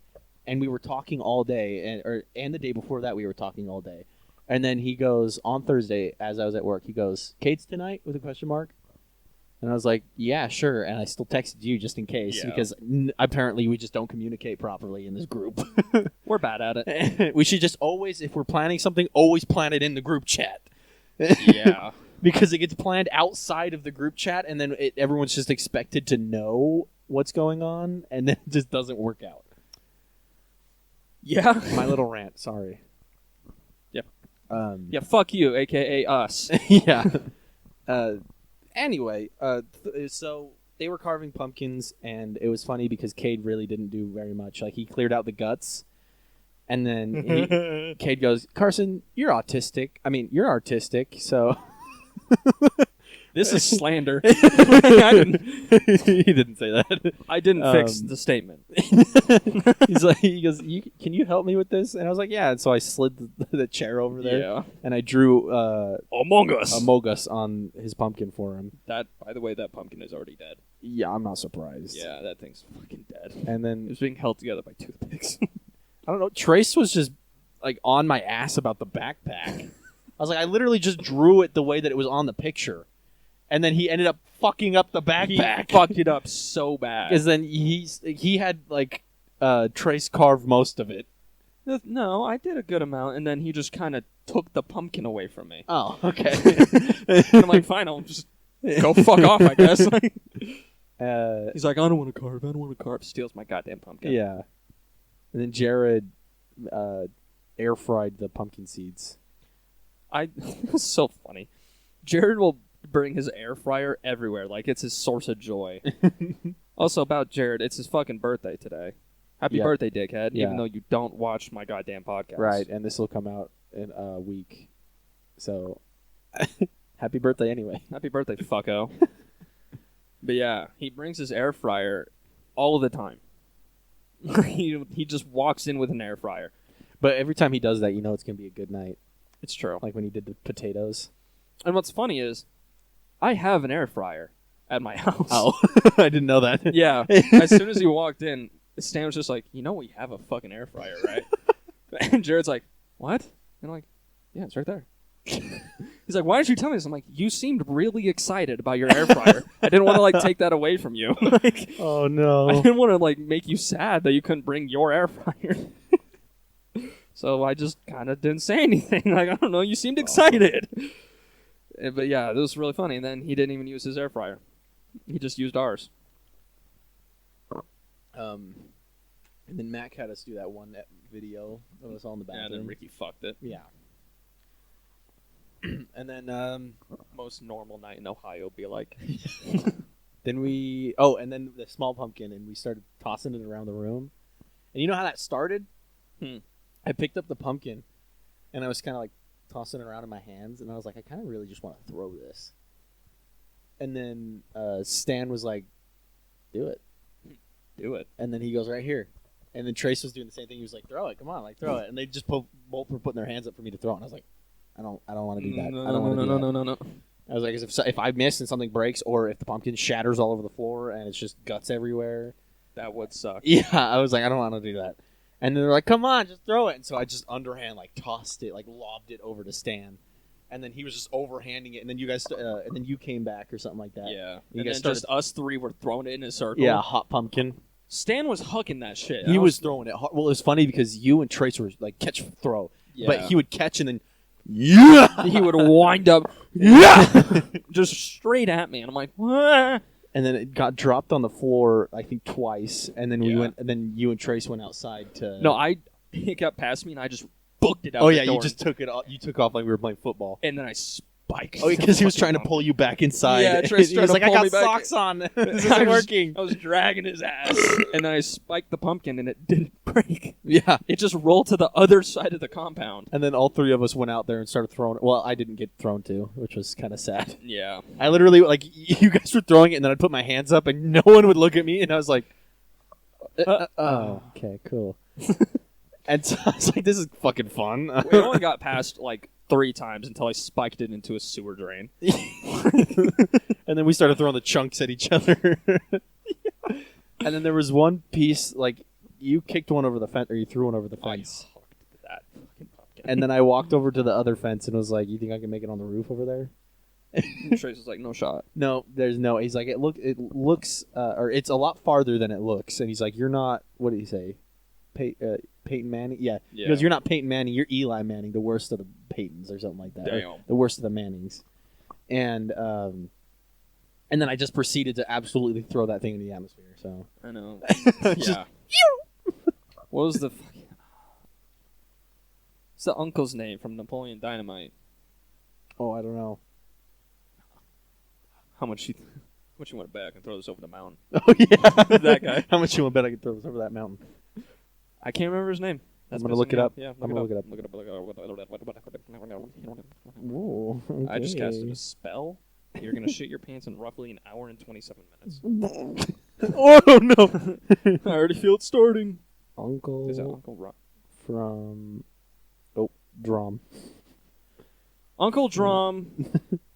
S3: and we were talking all day, and the day before that we were talking all day, and then he goes on Thursday as I was at work. He goes, "Kate's tonight?" with a question mark, and I was like, "Yeah, sure." And I still texted you just in case
S4: Yeah.
S3: because apparently we just don't communicate properly in this group.
S4: we're bad at it.
S3: We should just always, if we're planning something, always plan it in the group chat.
S4: Yeah.
S3: Because it gets planned outside of the group chat, and then everyone's just expected to know what's going on, and then it just doesn't work out.
S4: Yeah.
S3: My little rant, sorry.
S4: Yep.
S3: Yeah.
S4: Fuck you, a.k.a. us.
S3: Yeah. Anyway, so they were carving pumpkins, and it was funny because Cade really didn't do very much. Like, he cleared out the guts, and then Cade goes, "Carson, you're autistic. I mean, you're artistic, so..."
S4: This is slander. I
S3: He didn't say that.
S4: didn't fix the statement.
S3: He goes, "Can you help me with this?" And I was like, "Yeah." And so I slid the chair over there,
S4: Yeah.
S3: and I drew
S4: Among Us.
S3: a Mogus on his pumpkin for him.
S4: That, by the way, that pumpkin is already dead.
S3: Yeah, I'm not surprised.
S4: Yeah, that thing's fucking dead.
S3: And
S4: It
S3: then
S4: was being held together by toothpicks.
S3: I don't know. Trace was just on my ass about the backpack. I was like, I literally just drew it the way that it was on the picture, and then he ended up fucking up the
S4: He
S3: backpack.
S4: fucked it up so bad.
S3: Because then he had Trace carve most of it.
S4: No, I did a good amount, and then he just kind of took the pumpkin away from me.
S3: Oh, okay.
S4: And I'm like, fine, I'll just go fuck off, I guess. He's like, I don't want to carve. I don't want to carve. Steals my goddamn pumpkin.
S3: Yeah. And then Jared air fried the pumpkin seeds.
S4: It was so funny. Jared will bring his air fryer everywhere, like it's his source of joy. Also, about Jared, it's his fucking birthday today. Happy
S3: Yeah.
S4: birthday, dickhead!
S3: Yeah.
S4: Even though you don't watch my goddamn podcast,
S3: Right, and this will come out in a week. So, happy birthday anyway.
S4: Happy birthday, fucko. But yeah, he brings his air fryer all of the time. he just walks in with an air fryer.
S3: But every time he does that, you know it's going to be a good night.
S4: It's true.
S3: Like when he did the potatoes.
S4: And what's funny is, I have an air fryer. at my house.
S3: Oh, I didn't know that.
S4: Yeah. As soon as he walked in, Stan was just like, you know we have a fucking air fryer, right? And Jared's like, what? And I'm like, yeah, it's right there. He's like, why didn't you tell me this? I'm like, you seemed really excited about your air fryer. I didn't want to like take that away from you. Like,
S3: Oh no.
S4: I didn't want to like make you sad that you couldn't bring your air fryer. So I just kind of didn't say anything. Like, I don't know, you seemed excited. But yeah, it was really funny. And then he didn't even use his air fryer. He just used ours.
S3: And then Mac had us do that one video of us all in the bathroom.
S4: Yeah, then Ricky fucked it.
S3: Yeah. And then
S4: Most normal night in Ohio be like.
S3: then the small pumpkin, and we started tossing it around the room. And you know how that started? I picked up the pumpkin, and I was kind of like tossing it around in my hands, and I was like, I kind of really just want to throw this. And then Stan was like, do it.
S4: Do it.
S3: And then he goes, right here. And then Trace was doing the same thing. He was like, throw it, come on, like throw it. And they just both were putting their hands up for me to throw it. And I was like, I don't want to do that. I don't want to do that.
S4: No.
S3: I was like, if I miss and something breaks, or if the pumpkin shatters all over the floor and it's just guts everywhere,
S4: That would suck.
S3: yeah, I was like, I don't want to do that. And then they're like, come on, just throw it. And so I just underhand like tossed it, like lobbed it over to Stan. And then he was just overhanding it. And then you guys, and then you came back or something like that.
S4: Yeah.
S3: You
S4: And
S3: guys
S4: then
S3: started-
S4: just us three were throwing it in a circle.
S3: Yeah, hot pumpkin.
S4: Stan was hucking that shit.
S3: He was throwing it hard. Well, it was funny because you and Trace were like catch throw,
S4: Yeah.
S3: but he would catch and then
S4: he would wind up just straight at me, and I'm like, what?
S3: and then it got dropped on the floor, I think twice, and then we
S4: Yeah.
S3: went, and then you and Trace went outside to.
S4: No, he got past me, and I just booked it out.
S3: Oh
S4: the
S3: yeah,
S4: door.
S3: you just took it off. You took off like we were playing football.
S4: And then I spiked.
S3: Oh, because he was
S4: the
S3: trying to
S4: fucking
S3: pull you back inside.
S4: Yeah, Trace
S3: he was
S4: tried
S3: like,
S4: to
S3: I
S4: pull
S3: got
S4: me back.
S3: socks on. This
S4: I
S3: isn't
S4: was-
S3: working.
S4: I was dragging his ass, and then I spiked the pumpkin, and it didn't break.
S3: Yeah.
S4: It just rolled to the other side of the compound.
S3: And then all three of us went out there and started throwing it. Well, I didn't get thrown to, which was kind of sad.
S4: Yeah.
S3: I literally, like, you guys were throwing it, and then I'd put my hands up, and no one would look at me, and I was like, oh, okay, cool. And so I was like, this is fucking fun.
S4: We only got past like 3 times until I spiked it into a sewer drain.
S3: And then we started throwing the chunks at each other. And then there was one piece, like, you kicked one over the fence, or you threw one over the
S4: I
S3: fence.
S4: hooked that fucking pumpkin.
S3: And then I walked over to the other fence and was like, you think I can make it on the roof over there?
S4: Trace was like, no shot.
S3: No, there's no. He's like, it looks, or it's a lot farther than it looks. And he's like, you're not, what did he say? Peyton Manning? Yeah. He goes, you're not Peyton Manning, you're Eli Manning, the worst of the Peytons or something like that. Or
S4: Damn.
S3: the worst of the Mannings. And then I just proceeded to absolutely throw that thing in the atmosphere. So
S4: I know.
S3: Just-
S4: Yeah. What was the fucking... What's the uncle's name from Napoleon Dynamite?
S3: Oh, I don't know.
S4: How much you want to bet I can throw this over the mountain?
S3: Oh yeah,
S4: That guy.
S3: How much you want to bet I can throw this over that mountain?
S4: I can't remember his name.
S3: I'm gonna look it up.
S4: Yeah,
S3: I'm gonna look it up.
S4: Look it up.
S3: Whoa,
S4: I just
S3: okay.
S4: casted a spell. You're gonna shit your pants in roughly an hour and 27 minutes.
S3: Oh no!
S4: I already feel it starting.
S3: Uncle
S4: Is that Uncle Rob?
S3: from Drum.
S4: Uncle Drum.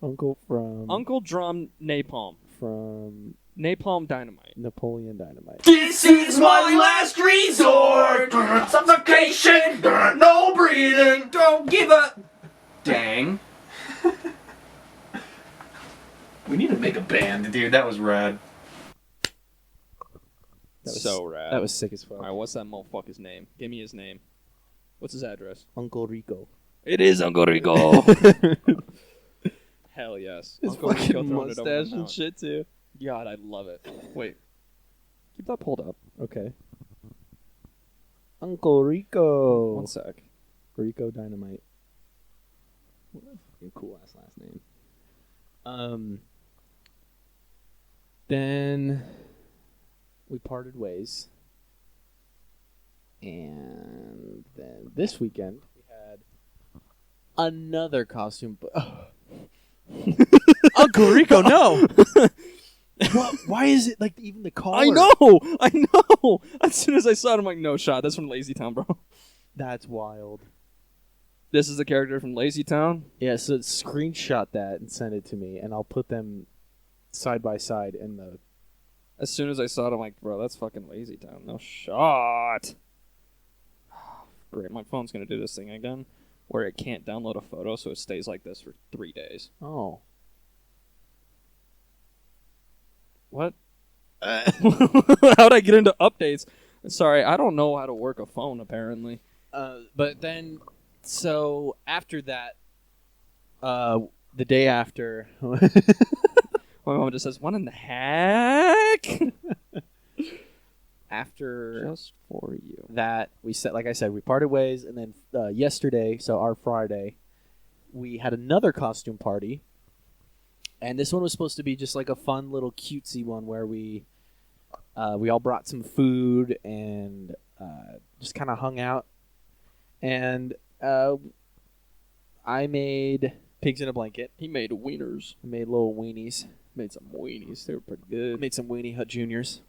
S3: Uncle from
S4: Uncle Drum Napalm.
S3: from
S4: Napalm Dynamite.
S3: Napoleon Dynamite.
S2: This is my last resort. Suffocation. No breathing.
S1: Don't give a dang.
S2: We need to make a band, dude. That was rad.
S3: That was
S4: so rad.
S3: That was sick as fuck.
S4: Alright, what's that motherfucker's name? Give me his name. What's his address?
S3: Uncle Rico.
S4: It is Uncle Rico. Hell yes.
S3: His
S4: Uncle Rico
S3: fucking
S4: throwing it over the
S3: mustache and
S4: mountain.
S3: shit too.
S4: God, I love it. Wait. Keep that pulled up.
S3: Okay. Uncle Rico.
S4: One sec.
S3: Rico Dynamite. What a fucking cool ass last name. Then we parted ways. And then this weekend we had another costume. Uncle Rico, no! Why is it like even the collar?
S4: I know! As soon as I saw it, I'm like, no shot. That's from Lazy Town, bro.
S3: That's wild.
S4: This is the character from Lazy Town?
S3: Yeah, so screenshot that and send it to me, and I'll put them side by side in the.
S4: As soon as I saw it, I'm like, bro, that's fucking Lazy Town. No shot. Great, my phone's gonna do this thing again, where it can't download a photo, so it stays like this for 3 days.
S3: Oh.
S4: What? How'd I get into updates? Sorry, I don't know how to work a phone, apparently.
S3: But then, so after that, the day after,
S4: My mom just says, what in the heck?
S3: after
S4: Just for you.
S3: that, we said, like I said, we parted ways, and then yesterday, so our Friday, we had another costume party, and this one was supposed to be just like a fun little cutesy one where we all brought some food and just kind of hung out, and I made pigs in a blanket.
S4: He made wieners.
S3: I made little weenies.
S4: Made some weenies. They were pretty good.
S3: Made some Weenie Hut Juniors,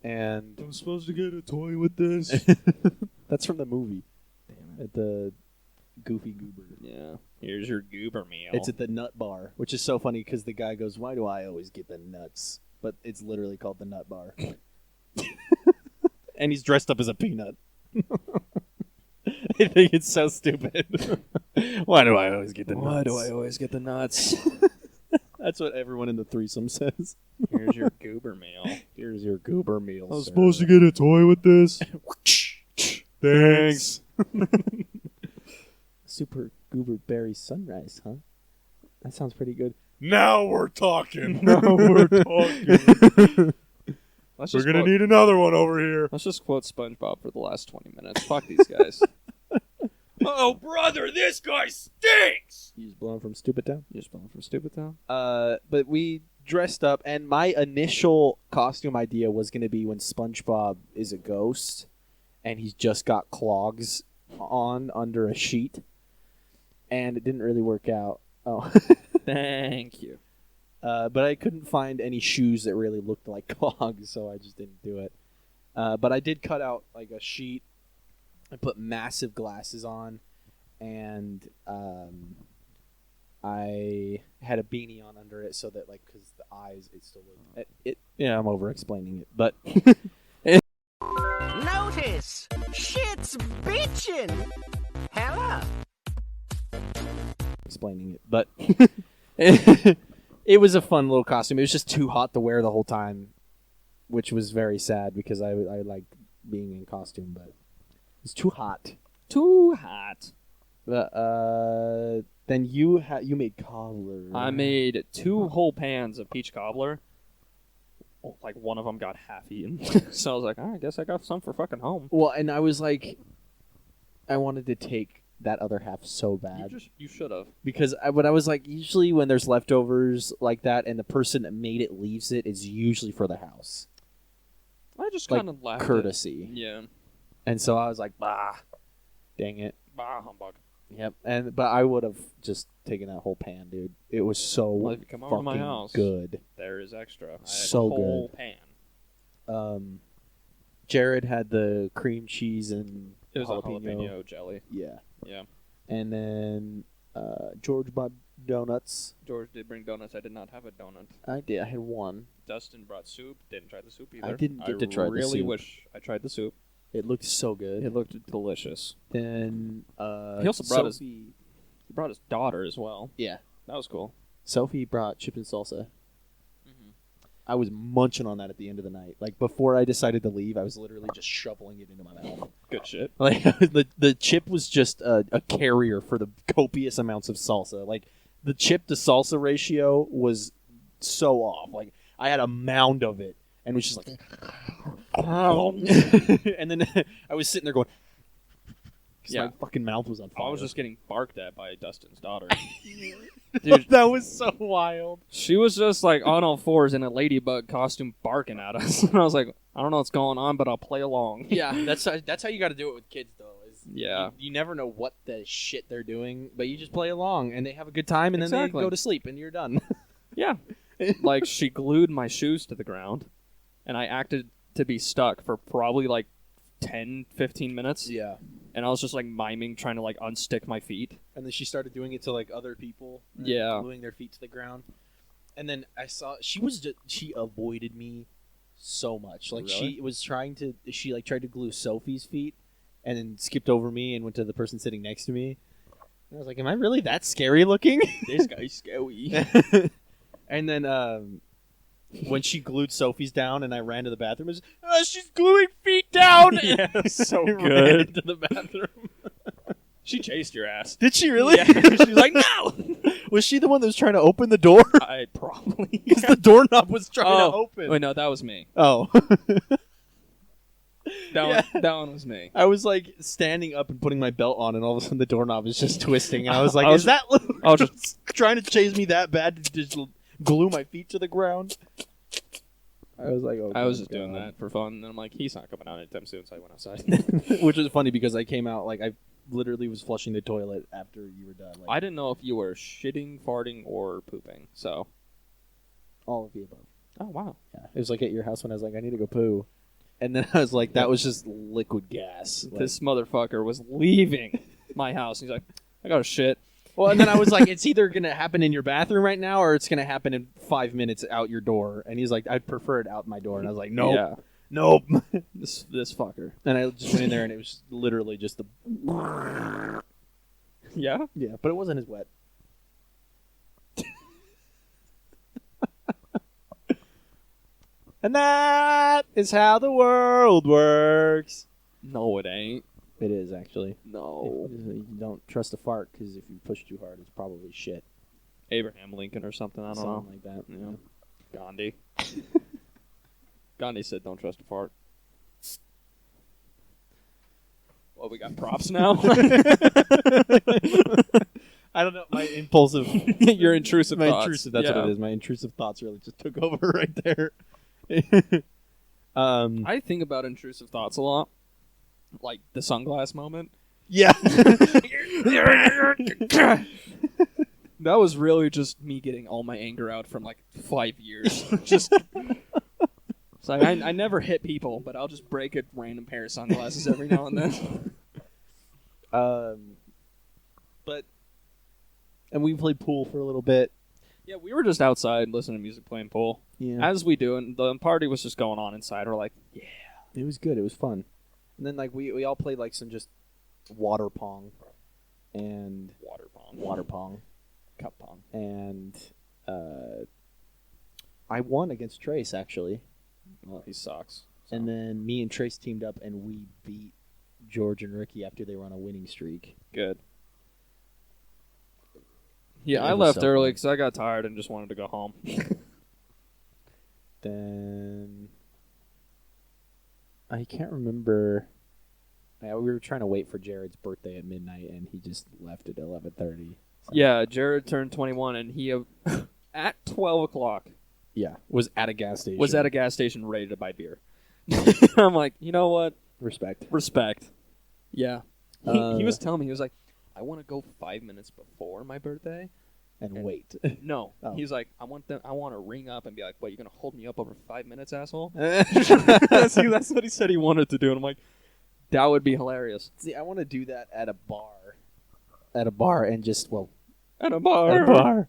S3: and
S4: I'm supposed to get a toy with this.
S3: that's from the movie
S4: Damn it.
S3: at the Goofy Goober.
S4: Yeah. Here's your goober meal.
S3: It's at the Nut Bar, which is so funny because the guy goes, "Why do I always get the nuts?" But it's literally called the Nut Bar, and he's dressed up as a peanut. I think it's so stupid. Why do I always get the nuts?
S4: Why do I always get the nuts?
S3: That's what everyone in the threesome says.
S4: Here's your goober meal.
S3: Here's your goober meal.
S2: I was
S3: sir.
S2: supposed to get a toy with this. Thanks.
S3: Super Goober Berry Sunrise, huh? That sounds pretty good.
S2: Now we're talking.
S4: Let's
S2: We're
S4: just
S2: gonna
S4: quote,
S2: need another one over here.
S4: Let's just quote SpongeBob for the last 20 minutes. Fuck these guys.
S2: Oh, brother, this guy stinks.
S3: You just blown from Stupid Town.
S4: You're just pulling from Stupid Town?
S3: But we dressed up, and my initial costume idea was going to be when SpongeBob is a ghost, and he's just got clogs on under a sheet, and it didn't really work out. Oh,
S4: Thank you.
S3: but I couldn't find any shoes that really looked like clogs, so I just didn't do it. But I did cut out like a sheet. I put massive glasses on, and I had a beanie on under it so that, like, because the eyes, it still looked. Yeah, I'm over explaining it, but
S5: Notice, shit's bitchin'. Hello.
S3: explaining it, but it was a fun little costume. It was just too hot to wear the whole time, which was very sad because I like being in costume, but it's too hot.
S4: Too hot.
S3: Then you made cobbler.
S4: I made 2 whole pans of peach cobbler. Oh, like, one of them got half eaten. So I was like, I guess I got some for fucking home.
S3: Well, and I was like, I wanted to take that other half so bad
S4: You should have.
S3: because I was like, usually when there's leftovers like that and the person that made it leaves it, it's usually for the house,
S4: I just
S3: like
S4: kind of laughed.
S3: courtesy.
S4: Yeah.
S3: And so I was like, bah, dang it.
S4: Bah, humbug.
S3: Yep. But I would have just taken that whole pan, dude. It was so
S4: Well, if you come over to my
S3: fucking
S4: house,
S3: good.
S4: there is extra. I had
S3: So
S4: a whole
S3: good.
S4: pan.
S3: Jared had the cream cheese and
S4: It was a jalapeno jelly.
S3: Yeah.
S4: Yeah.
S3: And then George bought donuts.
S4: George did bring donuts. I did not have a donut.
S3: I did. I had one.
S4: Dustin brought soup. Didn't try the soup either.
S3: I didn't get to try the
S4: really
S3: soup.
S4: wish I tried the soup.
S3: It looked so good.
S4: It looked delicious.
S3: Then
S4: He also brought
S3: Sophie.
S4: He brought his daughter as well.
S3: Yeah.
S4: That was cool.
S3: Sophie brought chips and salsa.
S4: Mm-hmm.
S3: I was munching on that at the end of the night. Like before I decided to leave, I was literally just shoveling it into my mouth.
S4: Good shit.
S3: Like the chip was just a carrier for the copious amounts of salsa. Like the chip to salsa ratio was so off. Like I had a mound of it and was just like, and then I was sitting there going, because
S4: Yeah.
S3: my fucking mouth was on fire.
S4: I was just getting barked at by Dustin's daughter.
S3: dude, that was so wild.
S4: She was just like on all fours in a ladybug costume barking at us. And I was like, I don't know what's going on, but I'll play along.
S3: Yeah, that's how you got to do it with kids, though. Is
S4: Yeah.
S3: you never know what the shit they're doing, but you just play along, and they have a good time, and then
S4: Exactly.
S3: they go to sleep, and you're done.
S4: Yeah. Like, she glued my shoes to the ground, and I acted to be stuck for probably like 10, 15 minutes.
S3: Yeah.
S4: And I was just like miming, trying to like unstick my feet.
S3: And then she started doing it to like other people.
S4: Yeah.
S3: Gluing their feet to the ground. And then I saw she avoided me so much. Like
S4: Really?
S3: she like tried to glue Sophie's feet and then skipped over me and went to the person sitting next to me. And I was like, am I really that scary looking?
S4: This guy's scary.
S3: And then when she glued Sophie's down and I ran to the bathroom, it was, she's gluing feet down.
S4: Yeah, so
S3: I ran
S4: good.
S3: into the bathroom.
S4: She chased your ass.
S3: Did she really?
S4: Yeah. She's like, no.
S3: Was she the one that was trying to open the door?
S4: I probably.
S3: Because the doorknob was trying to open.
S4: Wait, no, that was me.
S3: Oh.
S4: That one was me.
S3: I was like standing up and putting my belt on, and all of a sudden the doorknob was just twisting, and I was like,
S4: I was-
S3: "Is that
S4: I was just
S3: trying to chase me that bad to just glue my feet to the ground?" I was like, "Oh."
S4: I was
S3: my
S4: just doing
S3: God.
S4: that for fun, and I'm like, he's not coming out anytime soon, so I went outside.
S3: Which was funny because I came out like I literally was flushing the toilet after you were done. Like,
S4: I didn't know if you were shitting, farting, or pooping. So.
S3: all of the above.
S4: Oh wow.
S3: Yeah, it was like at your house when I was like, "I need to go poo," and then I was like, "That was just liquid gas." Like,
S4: This motherfucker was leaving my house. He's like, I got a shit.
S3: well, and then I was like, "It's either gonna happen in your bathroom right now, or it's gonna happen in 5 minutes out your door." And he's like, "I'd prefer it out my door," and I was like, "Nope,
S4: Yeah.
S3: nope."
S4: This fucker.
S3: And I just went in there, and it was literally just the
S4: Yeah.
S3: yeah, but it wasn't as wet. And that is how the world works.
S4: No, it ain't.
S3: It is actually.
S4: No.
S3: You don't trust a fart because if you push too hard, it's probably shit.
S4: Abraham Lincoln or something. I don't
S3: Something
S4: know.
S3: like that.
S4: Yeah. Gandhi. Gandhi said, "Don't trust a fart." Well, we got props now.
S3: I don't know. My impulsive.
S4: Your intrusive
S3: my
S4: thoughts.
S3: intrusive. That's
S4: Yeah.
S3: what it is. My intrusive thoughts really just took over right there.
S4: I think about intrusive thoughts a lot, like the sunglass moment.
S3: Yeah.
S4: That was really just me getting all my anger out from like 5 years. Just it's like I never hit people, but I'll just break a random pair of sunglasses every now and then.
S3: And we played pool for a little bit.
S4: Yeah, we were just outside listening to music, playing pool,
S3: Yeah.
S4: as we do, and the party was just going on inside. We're like, yeah,
S3: It was good. It was fun. And then like we all played like some just water pong and
S4: water pong, cup pong.
S3: and I won against Trace actually.
S4: Well, he sucks. So.
S3: And then me and Trace teamed up and we beat George and Ricky after they were on a winning streak.
S4: Good. Yeah,
S3: It
S4: I
S3: was
S4: left
S3: so
S4: early
S3: fun.
S4: because I got tired and just wanted to go home.
S3: Then I can't remember. Yeah, we were trying to wait for Jared's birthday at midnight, and he just left at 11:30. So,
S4: Yeah, Jared turned 21, and he at 12 o'clock
S3: yeah, was at a gas station.
S4: was at a gas station ready to buy beer. I'm like, you know what?
S3: respect.
S4: Respect. Yeah. He was
S3: Uh,
S4: telling me, he was like, I want to go 5 minutes before my birthday.
S3: And wait.
S4: No.
S3: Oh.
S4: He was like, I want to ring up and be like, what, you're going to hold me up over 5 minutes, asshole?
S3: See,
S4: That's what he said he wanted to do. And I'm like, that would be hilarious.
S3: I want to do that at a bar. At a bar and just
S4: At a bar.
S3: at a bar,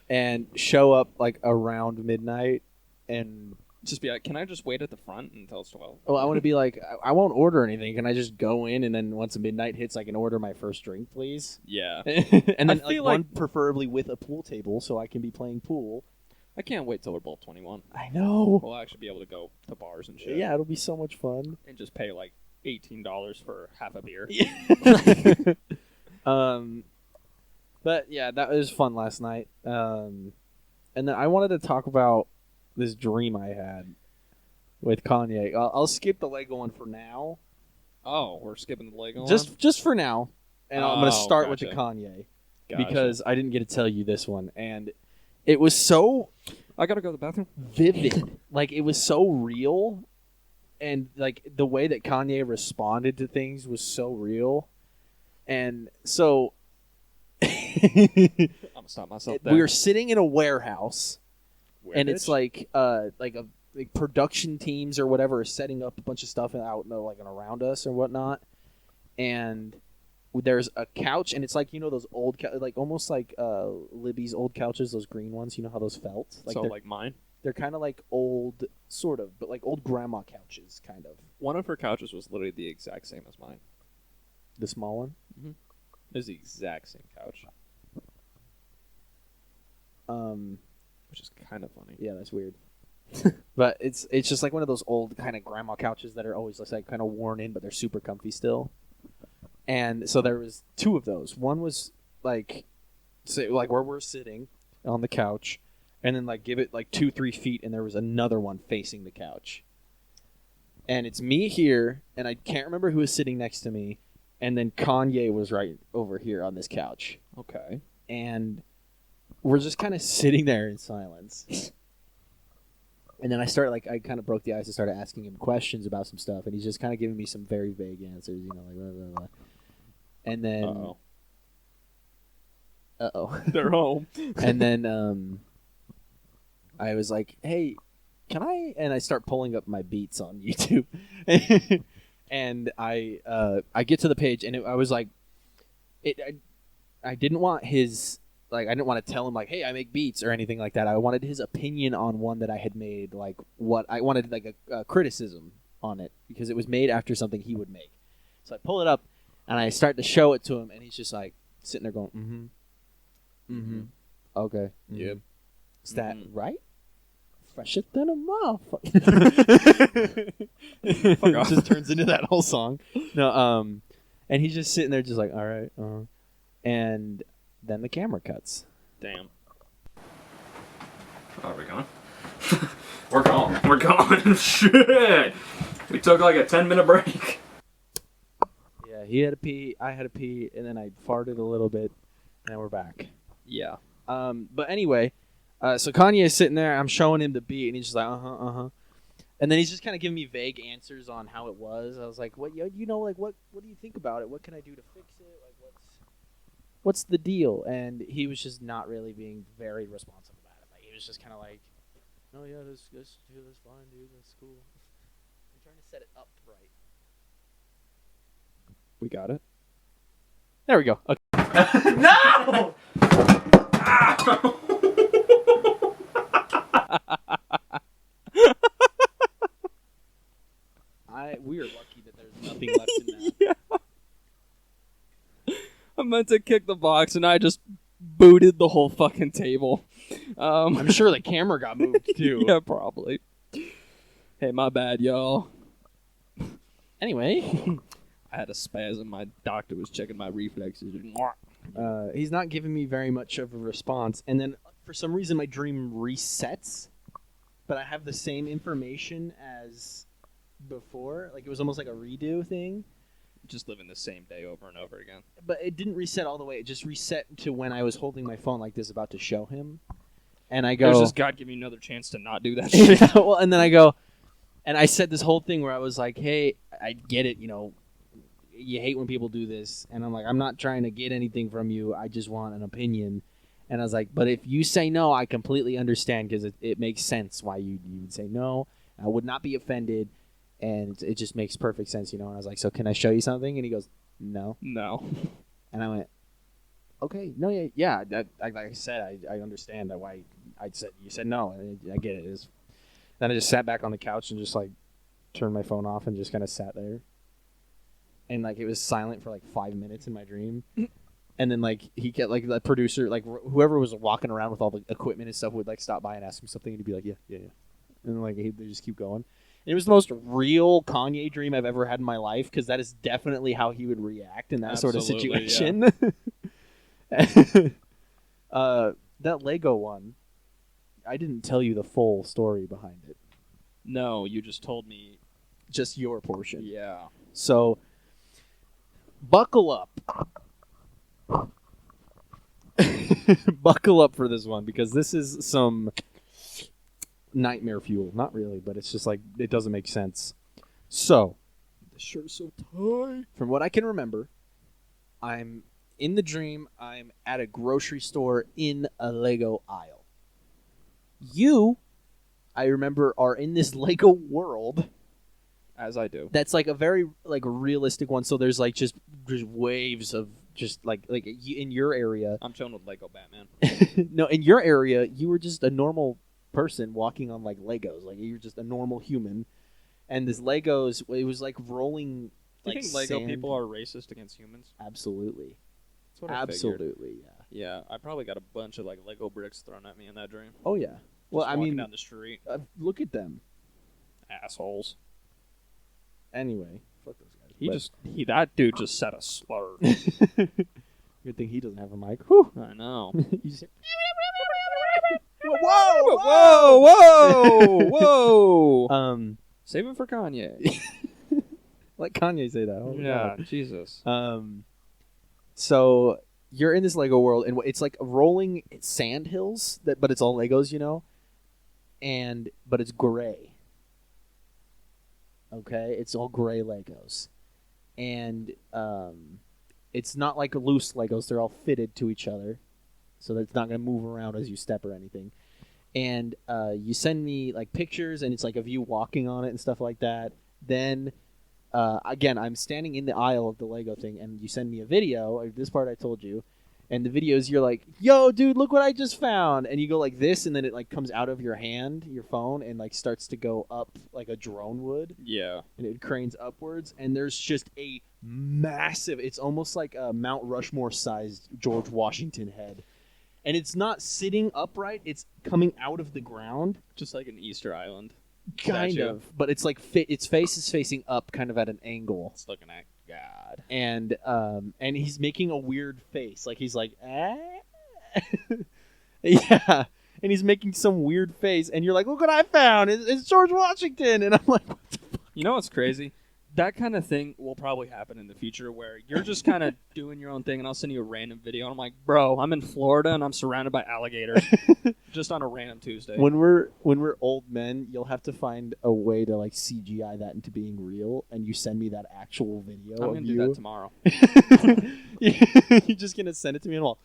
S3: and show up like around midnight, and
S4: Just be like, can I just wait at the front until it's 12?
S3: I want to be like, I won't order anything. Can I just go in and then once midnight hits, I can order my first drink, please?
S4: Yeah.
S3: And then
S4: I feel
S3: one preferably with a pool table, so I can be playing pool.
S4: I can't wait till we're both 21.
S3: I know.
S4: We'll actually be able to go to bars and shit.
S3: Yeah, it'll be so much fun.
S4: And just pay like $18 for half a beer.
S3: But yeah, that was fun last night. And then I wanted to talk about this dream I had with Kanye. I'll skip the Lego one for now.
S4: Oh, we're skipping the Lego one?
S3: Just for now. And I'm going to
S4: Oh,
S3: start with the
S4: gotcha.
S3: Kanye.
S4: Gotcha.
S3: Because I didn't get to tell you this one. And it was so
S4: I gotta go to the bathroom.
S3: vivid. Like, it was so real. And, like, the way that Kanye responded to things was so real. And so...
S4: I'm gonna stop myself there.
S3: we were sitting in a warehouse.
S4: Where,
S3: And it's
S4: bitch?
S3: like production teams or whatever are setting up a bunch of stuff out like around us or whatnot, and there's a couch, and it's like, you know, those old like almost like Libby's old couches, those green ones. You know how those felt?
S4: So like mine.
S3: They're kind of like old, sort of, but like old grandma couches, kind of.
S4: One of her couches was literally the exact same as mine.
S3: The small one.
S4: It was the exact same couch. Which is kind of funny.
S3: Yeah, that's weird. But it's just like one of those old kind of grandma couches that are always like kind of worn in, but they're super comfy still. And so there was two of those. One was like, say, like where we're sitting on the couch, and then like give it like 2-3 feet, and there was another one facing the couch. And it's me here, and I can't remember who was sitting next to me, and then Kanye was right over here on this couch.
S4: Okay.
S3: And we're just kind of sitting there in silence. And then I kind of broke the ice and started asking him questions about some stuff, and he's just kind of giving me some very vague answers, you know, like blah, blah, blah. And then... Uh-oh.
S4: They're home.
S3: And then I was like, hey, can I... And I start pulling up my beats on YouTube. And I get to the page, and I was like... I didn't want his... Like, I didn't want to tell him, like, hey, I make beats or anything like that. I wanted his opinion on one that I had made, like, what I wanted, like, a criticism on it, because it was made after something he would make. So I pull it up, and I start to show it to him, and he's just, like, sitting there going, okay.
S4: Yep.
S3: Is that right? Fresher than a motherfucker.
S4: Fuck off.
S3: It just turns into that whole song. No, and he's just sitting there just like, all right. And... Then the camera cuts.
S4: Damn.
S1: Oh, are we going? We're going. We're going. Shit. We took like a 10-minute break.
S3: Yeah, he had to pee, I had to pee, and then I farted a little bit, and then we're back.
S4: Yeah.
S3: But anyway, so Kanye is sitting there, I'm showing him the beat, and he's just like, and then he's just kind of giving me vague answers on how it was. I was like, what, you know, like, what do you think about it? What can I do to fix it? Like, what's the deal? And he was just not really being very responsive about it. Like, he was just kind of like, oh yeah, that's fine, dude, that's cool. I'm trying to set it up right.
S4: We got it.
S3: There we go. Okay.
S1: No!
S3: We are lucky that there's nothing left in that.
S4: Yeah. I meant to kick the box, and I just booted the whole fucking table.
S3: I'm sure the camera got moved, too.
S4: Yeah, probably. Hey, my bad, y'all.
S3: Anyway.
S4: I had a spasm. My doctor was checking my reflexes.
S3: He's not giving me very much of a response. And then, for some reason, my dream resets. But I have the same information as before. Like, it was almost like a redo thing.
S4: Just living the same day over and over again.
S3: But it didn't reset all the way. It just reset to when I was holding my phone like this, about to show him. And I go...
S4: There's just God giving you another chance to not do that shit.
S3: Yeah, well, and then I go... And I said this whole thing where I was like, hey, I get it, you know, you hate when people do this. And I'm like, I'm not trying to get anything from you. I just want an opinion. And I was like, but if you say no, I completely understand, because it makes sense why you would say no. I would not be offended. And it just makes perfect sense, you know. And I was like, so can I show you something? And he goes, no.
S4: No.
S3: And I went, okay, no, yeah. Like I said, I understand why you said no. I get it. Then I just sat back on the couch and just like turned my phone off and just kind of sat there. And like it was silent for like 5 minutes in my dream. And then like he kept like the producer, like whoever was walking around with all the equipment and stuff would like stop by and ask him something, and he'd be like, yeah. And like they just keep going. And it was the most real Kanye dream I've ever had in my life, because that is definitely how he would react in that
S4: Absolutely,
S3: sort of situation. Yeah. That Lego one, I didn't tell you the full story behind it.
S4: No, you just told me.
S3: Just your portion.
S4: Yeah.
S3: So, buckle up. Buckle up for this one, because this is some nightmare fuel. Not really, but it's just like, it doesn't make sense. So,
S4: The shirt is so tight.
S3: from what I can remember, I'm in the dream, I'm at a grocery store in a Lego aisle. You, I remember, are in this Lego world,
S4: As I do.
S3: That's like a very like realistic one. So there's like just waves of just like in your area.
S4: I'm chilling with Lego Batman.
S3: No, in your area, you were just a normal person walking on like Legos. Like you're just a normal human, and this Legos, it was like rolling.
S4: Do you
S3: like
S4: think Lego
S3: sand.
S4: people are racist against humans?
S3: Absolutely,
S4: That's what I figured.
S3: absolutely, yeah.
S4: Yeah, I probably got a bunch of like Lego bricks thrown at me in that dream.
S3: Oh yeah. Well,
S4: Just
S3: I
S4: walking
S3: mean,
S4: down the street,
S3: look at them.
S4: assholes.
S3: Anyway, fuck those guys.
S4: That dude just said a slur.
S3: Good thing he doesn't have a mic. Whew.
S4: I know.
S3: You just hear-
S4: Whoa! Whoa! Whoa! Save it for Kanye.
S3: Let Kanye say that. Oh,
S4: Yeah,
S3: God.
S4: Jesus.
S3: So you're in this Lego world, and it's like rolling sand hills, but it's all Legos, you know, but it's gray. Okay, it's all gray Legos, and it's not like loose Legos; they're all fitted to each other, so that it's not going to move around as you step or anything. And you send me like pictures, and it's like of you walking on it and stuff like that. Then. Again, I'm standing in the aisle of the Lego thing, and you send me a video. This part I told you, and the videos you're like, "Yo, dude, look what I just found!" And you go like this, and then it like comes out of your hand, your phone, and like starts to go up like a drone would,
S4: Yeah.
S3: and it cranes upwards. And there's just a massive. It's almost like a Mount Rushmore-sized George Washington head, and it's not sitting upright. It's coming out of the ground.
S4: Just like an Easter Island.
S3: Kind
S4: Statue.
S3: of, but it's like its face is facing up, kind of at an angle.
S4: It's looking at God.
S3: And he's making a weird face, like he's like, yeah, and he's making some weird face, and you're like, look what I found! It's George Washington, and I'm like, what the fuck?
S4: You know what's crazy? That kind of thing will probably happen in the future where you're just kind of doing your own thing, and I'll send you a random video, and I'm like, bro, I'm in Florida, and I'm surrounded by alligators. Just on a random Tuesday.
S3: When we're old men, you'll have to find a way to like CGI that into being real, and you send me that actual video.
S4: I'm
S3: of
S4: going to
S3: you.
S4: do that tomorrow.
S3: You're just gonna send it to me, and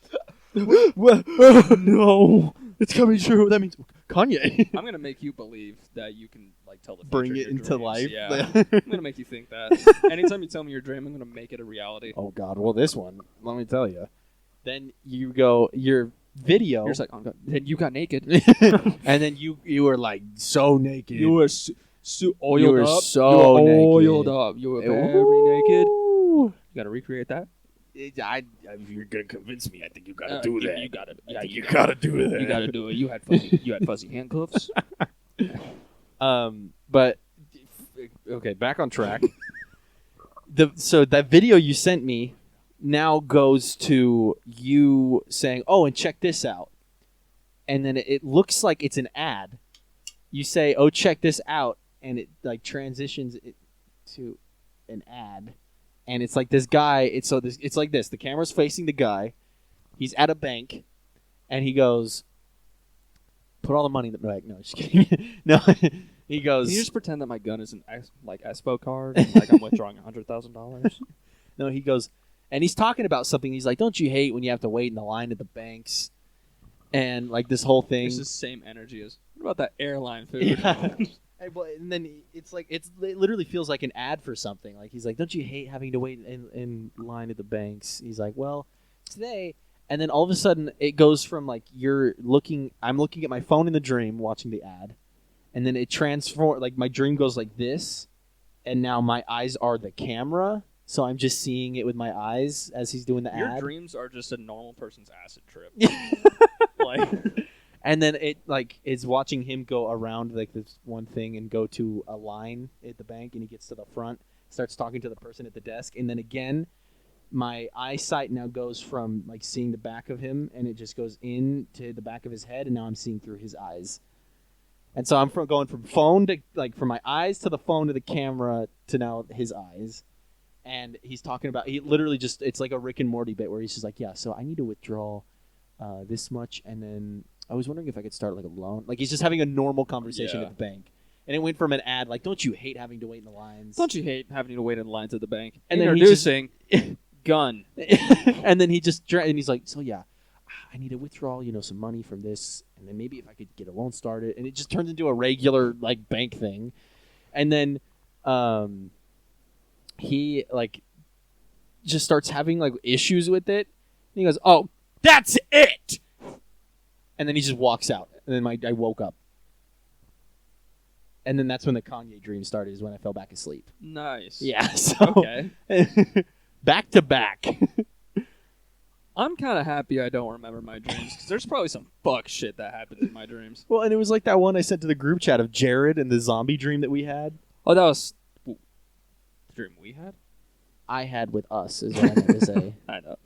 S3: no, it's coming true. That means Kanye.
S4: I'm going to make you believe that you can like tell the future
S3: Bring
S4: in
S3: it
S4: your
S3: into
S4: dreams.
S3: life.
S4: Yeah. I'm going to make you think that. Anytime you tell me your dream, I'm going to make it a reality.
S3: Oh God! Well, this one, let me tell you. Then you go your video,
S4: You're just like, oh, God. Then you got naked.
S3: and then you were like so naked.
S4: You were oiled
S3: You were
S4: up.
S3: so
S4: you were
S3: naked.
S4: oiled up. You were very naked. You got to recreate that.
S3: If you're gonna convince me, I think you gotta
S4: You gotta. Yeah, you gotta
S3: do that.
S4: You gotta do it. You had fuzzy handcuffs.
S3: But okay, back on track. So that video you sent me now goes to you saying, "Oh, and check this out," and then it looks like it's an ad. You say, "Oh, check this out," and it like transitions it to an ad. And it's like this guy. It's like this. The camera's facing the guy. He's at a bank, and he goes, "Put all the money in the bank." No, just kidding. No, he goes.
S4: Can you just pretend that my gun is an Expo card, and, like I'm withdrawing $100,000?
S3: No, he goes, and he's talking about something. He's like, "Don't you hate when you have to wait in the line at the banks?" And like this whole thing.
S4: It's the same energy as what about that airline food?
S3: Yeah. And then it's like it literally feels like an ad for something. Like he's like, "Don't you hate having to wait in line at the banks?" He's like, "Well, today." And then all of a sudden, it goes from like I'm looking at my phone in the dream, watching the ad, and then it transforms. Like my dream goes like this, and now my eyes are the camera, so I'm just seeing it with my eyes as he's doing the
S4: Your
S3: ad.
S4: dreams are just a normal person's acid trip. Like.
S3: And then it like is watching him go around like this one thing and go to a line at the bank, and he gets to the front, starts talking to the person at the desk, and then again, my eyesight now goes from like seeing the back of him, and it just goes into the back of his head, and now I'm seeing through his eyes. And so I'm going from phone to like from my eyes to the phone to the camera to now his eyes. And he's talking about he literally just it's like a Rick and Morty bit where he's just like, yeah, so I need to withdraw this much, and then I was wondering if I could start like a loan. Like he's just having a normal conversation
S4: Yeah.
S3: at the bank. And it went from an ad like, "Don't you hate having to wait in the lines?"
S4: Don't you hate having to wait in lines at the bank?
S3: And then
S4: Introducing gun.
S3: And then he's like, "So yeah, I need to withdraw, some money from this, and then maybe if I could get a loan started." And it just turns into a regular like bank thing. And then he like just starts having like issues with it. And he goes, "Oh, that's it," and then he just walks out. And then I woke up, and then that's when the Kanye dream started. Is when I fell back asleep.
S4: Nice.
S3: Yeah. So
S4: Okay.
S3: back to back.
S4: I'm kind of happy I don't remember my dreams because there's probably some fuck shit that happened in my dreams.
S3: Well, and it was like that one I sent to the group chat of Jared and the zombie dream that we had.
S4: Oh, that was the dream we had?
S3: I had with us is what I meant to say.
S4: I know.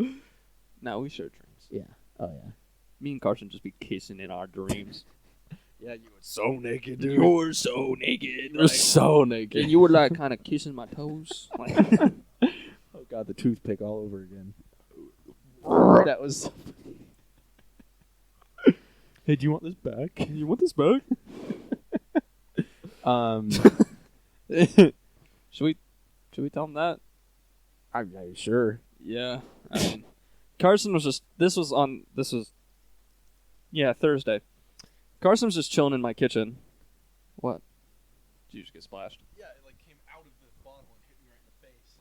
S4: No, we share dreams.
S3: Yeah. Oh yeah.
S4: Me and Carson just be kissing in our dreams.
S3: Yeah, you were so naked, dude.
S4: You were so naked.
S3: You're so naked.
S4: And you were like kind of kissing my toes. Like,
S3: Oh god, the toothpick all over again. That was. Hey, do you want this back?
S4: you want this back? Should we tell him that?
S3: I'm sure.
S4: Yeah. I mean, Carson was just. This was Thursday. Carson was just chilling in my kitchen. What? Did you just get splashed?
S3: Yeah, it like came out of the bottle and hit me right in the face.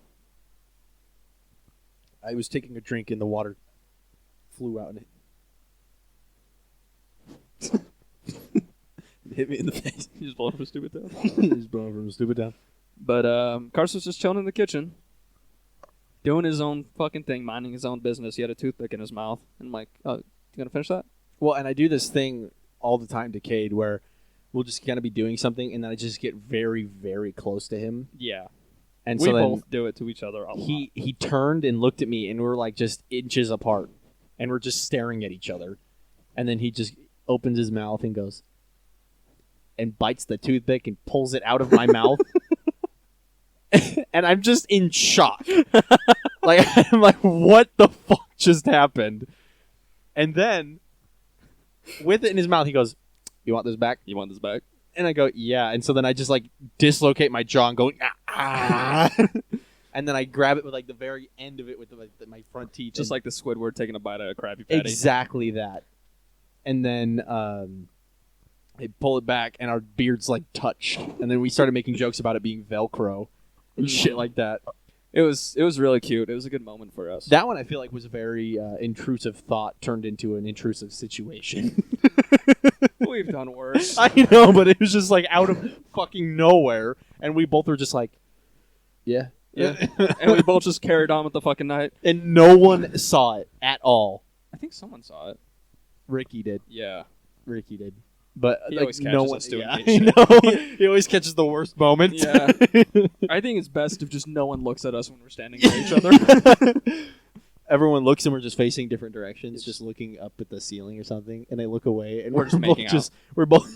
S3: I was taking a drink and the water flew out and it hit me in the face.
S4: You just blown up a stupid town.
S3: He's blown from a stupid down.
S4: But Carson was just chilling in the kitchen, doing his own fucking thing, minding his own business. He had a toothpick in his mouth. And I'm like, oh, you gonna finish that?
S3: Well, and I do this thing all the time to Cade where we'll just kind of be doing something and then I just get very, very close to him.
S4: Yeah.
S3: And
S4: We
S3: so then
S4: both do it to each other a lot.
S3: he turned and looked at me and we're like just inches apart and we're just staring at each other. And then he just opens his mouth and goes and bites the toothpick and pulls it out of my mouth. And I'm just in shock. Like I'm like, what the fuck just happened? And then with it in his mouth, he goes, "You want this back?"
S4: You want this back?
S3: And I go, "Yeah." And so then I just like dislocate my jaw and go, ah. And then I grab it with like the very end of it with my front teeth.
S4: Just like the Squidward taking a bite of a Krabby Patty.
S3: Exactly that. And then they pull it back and our beards like touched. And then we started making jokes about it being Velcro and shit like that.
S4: It was really cute. It was a good moment for us.
S3: That one I feel like was a very intrusive thought turned into an intrusive situation.
S4: We've done worse.
S3: I know, but it was just like out of fucking nowhere. And we both were just like, yeah.
S4: Yeah. And we both just carried on with the fucking night.
S3: And no one saw it at all.
S4: I think someone saw it.
S3: Ricky did.
S4: Yeah.
S3: Ricky did. But
S4: He
S3: like,
S4: always
S3: no
S4: catches
S3: one,
S4: us doing
S3: yeah,
S4: gay
S3: I
S4: shit.
S3: know. He always catches the worst moments.
S4: Yeah. I think it's best if just no one looks at us when we're standing near each other.
S3: Everyone looks and we're just facing different directions, just looking up at the ceiling or something, and they look away and
S4: We're
S3: we're
S4: just
S3: both
S4: making
S3: just we're both.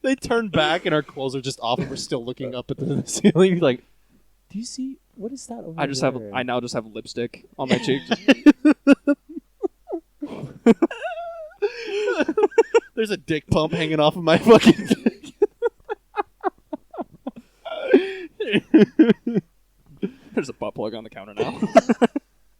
S3: They turn back and our clothes are just off, and we're still looking up at the ceiling. Like, do you see what is that over there?
S4: I now just have lipstick on my cheek.
S3: There's a dick pump hanging off of my fucking dick.
S4: There's a butt plug on the counter now.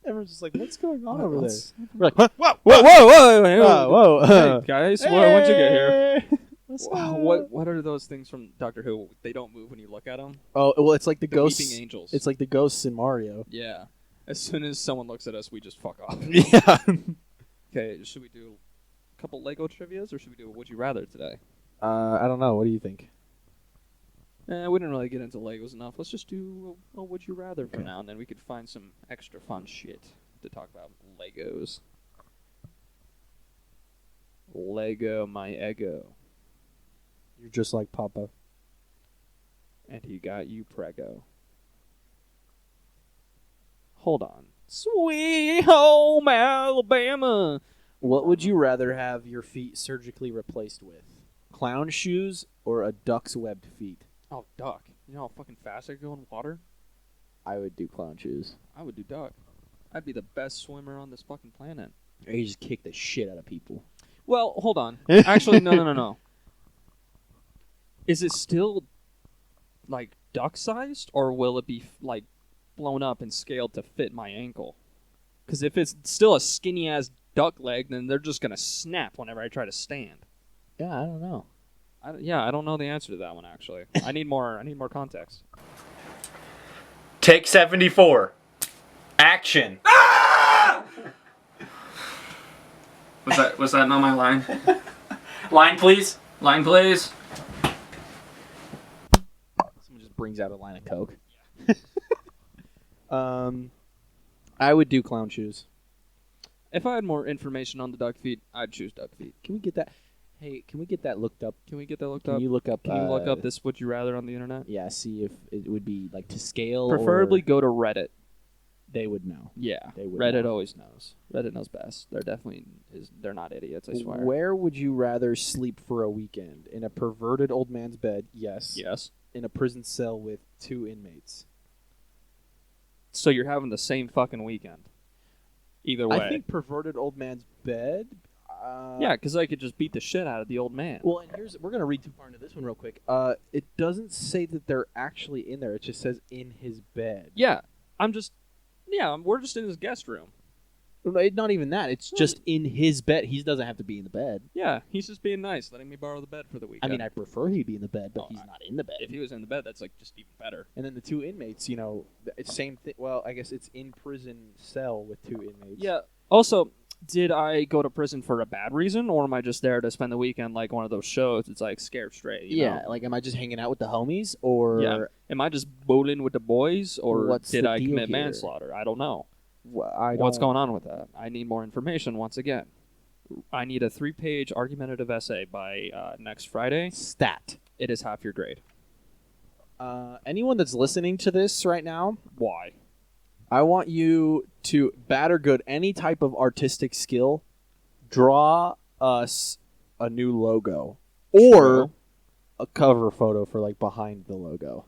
S3: Everyone's just like, what's going on over
S4: What's-
S3: there? We're like, whoa,
S4: Whoa, whoa, whoa!
S3: whoa.
S4: Hey, guys, when'd you get here?
S3: What's
S4: Wow,
S3: up?
S4: what are those things from Doctor Who? They don't move when you look at them.
S3: Oh, well, it's like the
S4: The
S3: ghosts.
S4: weeping angels.
S3: It's like the ghosts in Mario.
S4: Yeah. As soon as someone looks at us, we just fuck off.
S3: Yeah.
S4: Okay, should we do a couple Lego trivias, or should we do a Would You Rather today?
S3: I don't know. What do you think?
S4: We didn't really get into Legos enough. Let's just do a Would You Rather for
S3: Okay.
S4: now, and then we could find some extra fun shit to talk about Legos. Lego my ego.
S3: You're just like Papa.
S4: And he got you prego. Hold on. Sweet home Alabama.
S3: What would you rather have your feet surgically replaced with? Clown shoes or a duck's webbed feet?
S4: Oh, duck. You know how fucking fast I go in water?
S3: I would do clown shoes.
S4: I would do duck. I'd be the best swimmer on this fucking planet.
S3: Or you just kick the shit out of people.
S4: Well, hold on. Actually, no. Is it still, like, duck-sized, or will it be, like, blown up and scaled to fit my ankle? Because if it's still a skinny-ass duck leg, then they're just going to snap whenever I try to stand.
S3: Yeah, I don't know.
S4: I don't know the answer to that one actually. I need more context.
S2: Take 74. Action.
S1: Was that not my line?
S2: Line, please.
S1: Line, please.
S3: Someone just brings out a line of Coke. I would do clown shoes.
S4: If I had more information on the duck feet, I'd choose duck feet.
S3: Can we get that? Hey, can we get that looked up?
S4: Can we get that looked
S3: Can
S4: up?
S3: you look up?
S4: Can you look up this would you rather on the internet?
S3: Yeah, see if it would be like to scale.
S4: Preferably
S3: or
S4: go to Reddit.
S3: they would know.
S4: Yeah,
S3: They would
S4: Reddit
S3: know.
S4: always knows. Reddit knows best. They're not idiots, I swear.
S3: Where would you rather sleep for a weekend? In a perverted old man's bed? Yes.
S4: Yes.
S3: In a prison cell with 2 inmates?
S4: So you're having the same fucking weekend. Either way.
S3: I think perverted old man's bed.
S4: Yeah, because I could just beat the shit out of the old man.
S3: Well, and we're gonna read too far into this one real quick. It doesn't say that they're actually in there. It just says in his bed.
S4: Yeah, we're just in his guest room.
S3: Not even that. It's just in his bed. He doesn't have to be in the bed.
S4: Yeah, he's just being nice, letting me borrow the bed for the
S3: I
S4: weekend.
S3: mean, I prefer he be in the bed, but
S4: Oh,
S3: he's not in the bed.
S4: if he was in the bed, that's like just even better.
S3: And then the 2 inmates, it's same thing. Well, I guess it's in prison cell with 2 inmates.
S4: Yeah. Also, did I go to prison for a bad reason, or am I just there to spend the weekend like one of those shows? It's like Scared Straight. You know?
S3: Like, am I just hanging out with the homies, or
S4: Yeah. Am I just bowling with the boys, or
S3: What's
S4: did
S3: the
S4: I
S3: deal
S4: commit
S3: here?
S4: manslaughter? I don't know.
S3: What's
S4: What's going on with that? I need more information once again. I need a 3-page argumentative essay by next Friday.
S3: Stat.
S4: It is half your grade.
S3: Anyone that's listening to this right now,
S4: Why?
S3: I want you to bad or good any type of artistic skill, draw us a new logo or
S4: True.
S3: a cover photo for like behind the logo.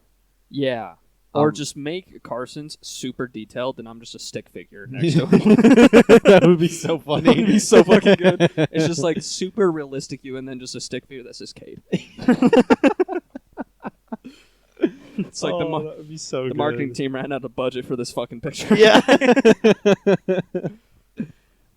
S4: Yeah. Or just make Carson's super detailed, and I'm just a stick figure next to him.
S3: That would be so funny.
S4: That would be so fucking good. It's just like super realistic you, and then just a stick figure that says Kate. It's like
S3: that would be so
S4: the marketing team ran out of budget for this fucking picture.
S3: Yeah.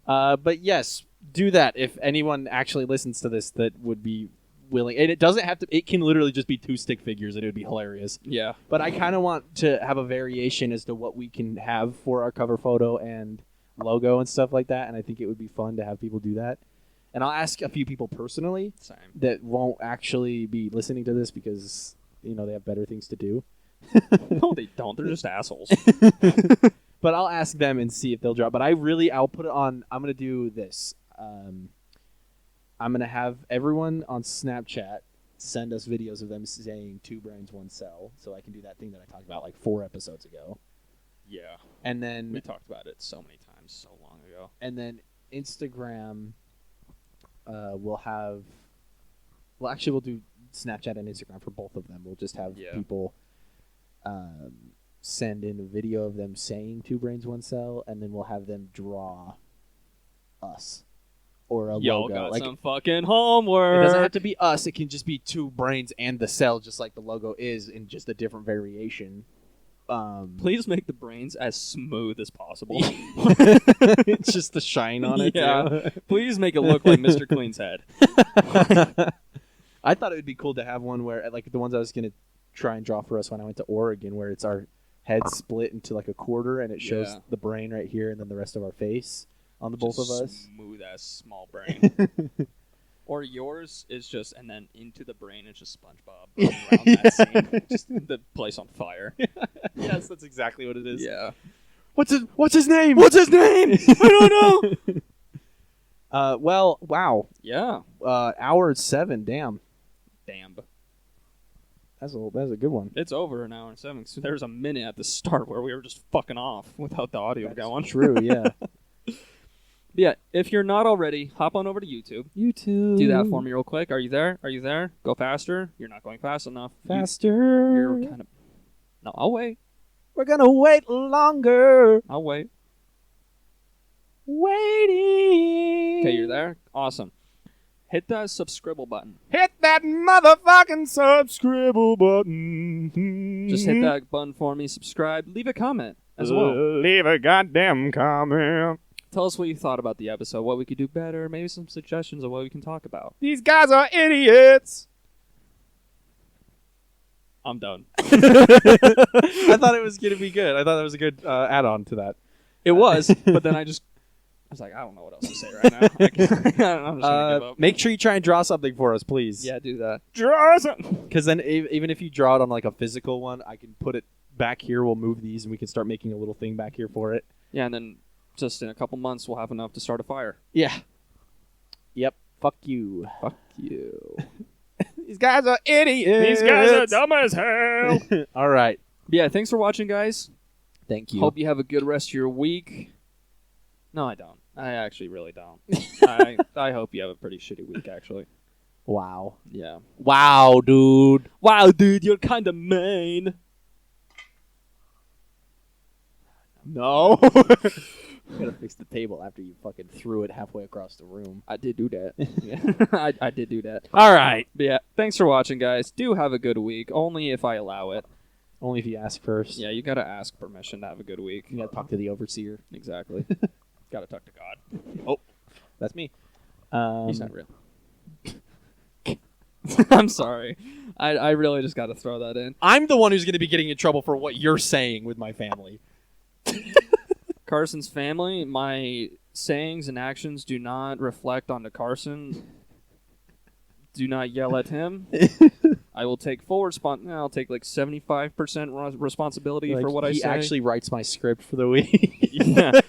S3: But yes, do that if anyone actually listens to this that would be willing. And it doesn't have to. It can literally just be 2 stick figures, and it would be hilarious.
S4: Yeah.
S3: But I kind of want to have a variation as to what we can have for our cover photo and logo and stuff like that. And I think it would be fun to have people do that. And I'll ask a few people personally
S4: Same.
S3: that won't actually be listening to this because they have better things to do.
S4: No, they don't. They're just assholes.
S3: But I'll ask them and see if they'll drop. But I'll put it on. I'm gonna do this. I'm gonna have everyone on Snapchat send us videos of them saying 2 brains, 1 cell, so I can do that thing that I talked about like 4 episodes ago.
S4: Yeah.
S3: And then
S4: We talked about it so many times so long ago.
S3: and then Instagram will have. Well, actually, we'll do Snapchat and Instagram for both of them. We'll just have people send in a video of them saying 2 brains, 1 cell, and then we'll have them draw us or a
S4: Y'all
S3: logo.
S4: got
S3: Like,
S4: some fucking homework.
S3: it doesn't have to be us. It can just be 2 brains and the cell, just like the logo is, in just a different variation.
S4: Please make the brains as smooth as possible.
S3: It's just the shine on it.
S4: Yeah.
S3: Too.
S4: Please make it look like Mr. Clean's head.
S3: I thought it would be cool to have one where, like the ones I was gonna try and draw for us when I went to Oregon, where it's our head split into like a quarter, and it shows
S4: Yeah.
S3: the brain right here, and then the rest of our face on the both of
S4: Just
S3: us.
S4: Smooth as small brain. Or yours is just, and then into the brain is just SpongeBob running around that scene. Just the place on fire.
S3: Yes, that's exactly what it is.
S4: Yeah.
S3: What's his name?
S4: What's his name? I don't know.
S3: Well, wow.
S4: Yeah.
S3: Hour 7. Damn.
S4: Damn.
S3: That's a good one.
S4: It's over an hour and 7. So there was a minute at the start where we were just fucking off without the audio going.
S3: True. Yeah.
S4: Yeah, if you're not already, hop on over to YouTube.
S3: YouTube.
S4: Do that for me real quick. Are you there? Are you there? Go faster. You're not going fast enough.
S3: Faster.
S4: You're kind of... No, I'll wait.
S3: We're gonna wait longer.
S4: I'll wait.
S3: Waiting.
S4: Okay, you're there? Awesome. Hit that subscribe button.
S3: Hit that motherfucking subscribe button.
S4: Just hit that button for me. Subscribe. Leave a comment as well.
S3: Leave a goddamn comment.
S4: Tell us what you thought about the episode, what we could do better, maybe some suggestions of what we can talk about.
S3: These guys are idiots.
S4: I'm done.
S3: I thought it was gonna be good. I thought that was a good add-on to that.
S4: It was, but then I was like, I don't know what else to say right now. I'm just gonna give up.
S3: Make sure you try and draw something for us, please.
S4: Yeah, do that. Draw something.
S3: Because then even if you draw it on like a physical one, I can put it back here. We'll move these, and we can start making a little thing back here for it.
S4: Yeah, and then just in a couple months, we'll have enough to start a fire.
S3: Yeah. Yep. Fuck you.
S4: Fuck you.
S3: These guys are idiots.
S4: These guys are dumb as hell.
S3: All right.
S4: Yeah, thanks for watching, guys.
S3: Thank you.
S4: Hope you have a good rest of your week. No, I don't. I actually really don't. I hope you have a pretty shitty week, actually.
S3: Wow.
S4: Yeah.
S3: Wow, dude.
S4: Wow, dude, you're kind of mean.
S3: No. Gotta fix the table after you fucking threw it halfway across the room.
S4: I did do that. Yeah. I did do that.
S3: All right.
S4: But yeah, thanks for watching, guys. Do have a good week, only if I allow it.
S3: Only if you ask first.
S4: Yeah, you gotta ask permission to have a good week.
S3: You gotta talk to the overseer.
S4: Exactly. Gotta talk to God.
S3: Oh, that's me.
S4: He's not real. I'm sorry. I really just gotta throw that in.
S3: I'm the one who's gonna be getting in trouble for what you're saying with my family.
S4: Carson's family, my sayings and actions do not reflect onto Carson. Do not yell at him. I will take full I'll take like 75% responsibility for what I say.
S3: He actually writes my script for the week.
S4: Yeah.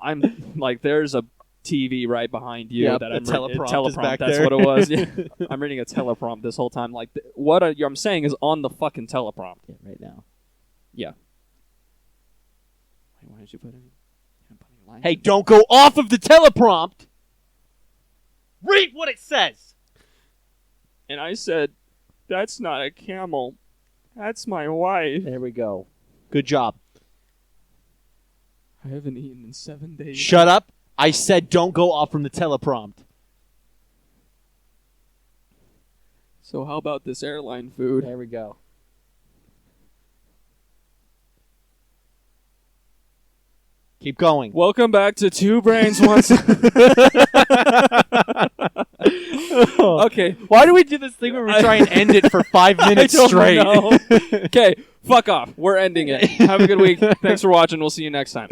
S4: I'm like, there's a TV right behind you
S3: Yep,
S4: that
S3: a
S4: I'm
S3: teleprompt is back
S4: that's
S3: there.
S4: what it was. Yeah. I'm reading a teleprompt this whole time. Like I'm saying is on the fucking teleprompt.
S3: Yeah, right now.
S4: Yeah. Wait, why did you put any lines?
S3: Hey, don't go off of the teleprompt. Read what it says.
S4: And I said, "That's not a camel. That's my wife."
S3: There we go. Good job.
S4: I haven't eaten in 7 days.
S3: Shut up. I said don't go off from the teleprompt.
S4: So how about this airline food?
S3: There we go. Keep going.
S4: Welcome back to Two Brains Once. Okay.
S3: Why do we do this thing where we try and end it for 5 minutes straight?
S4: Okay, fuck off. We're ending it. Have a good week. Thanks for watching. We'll see you next time.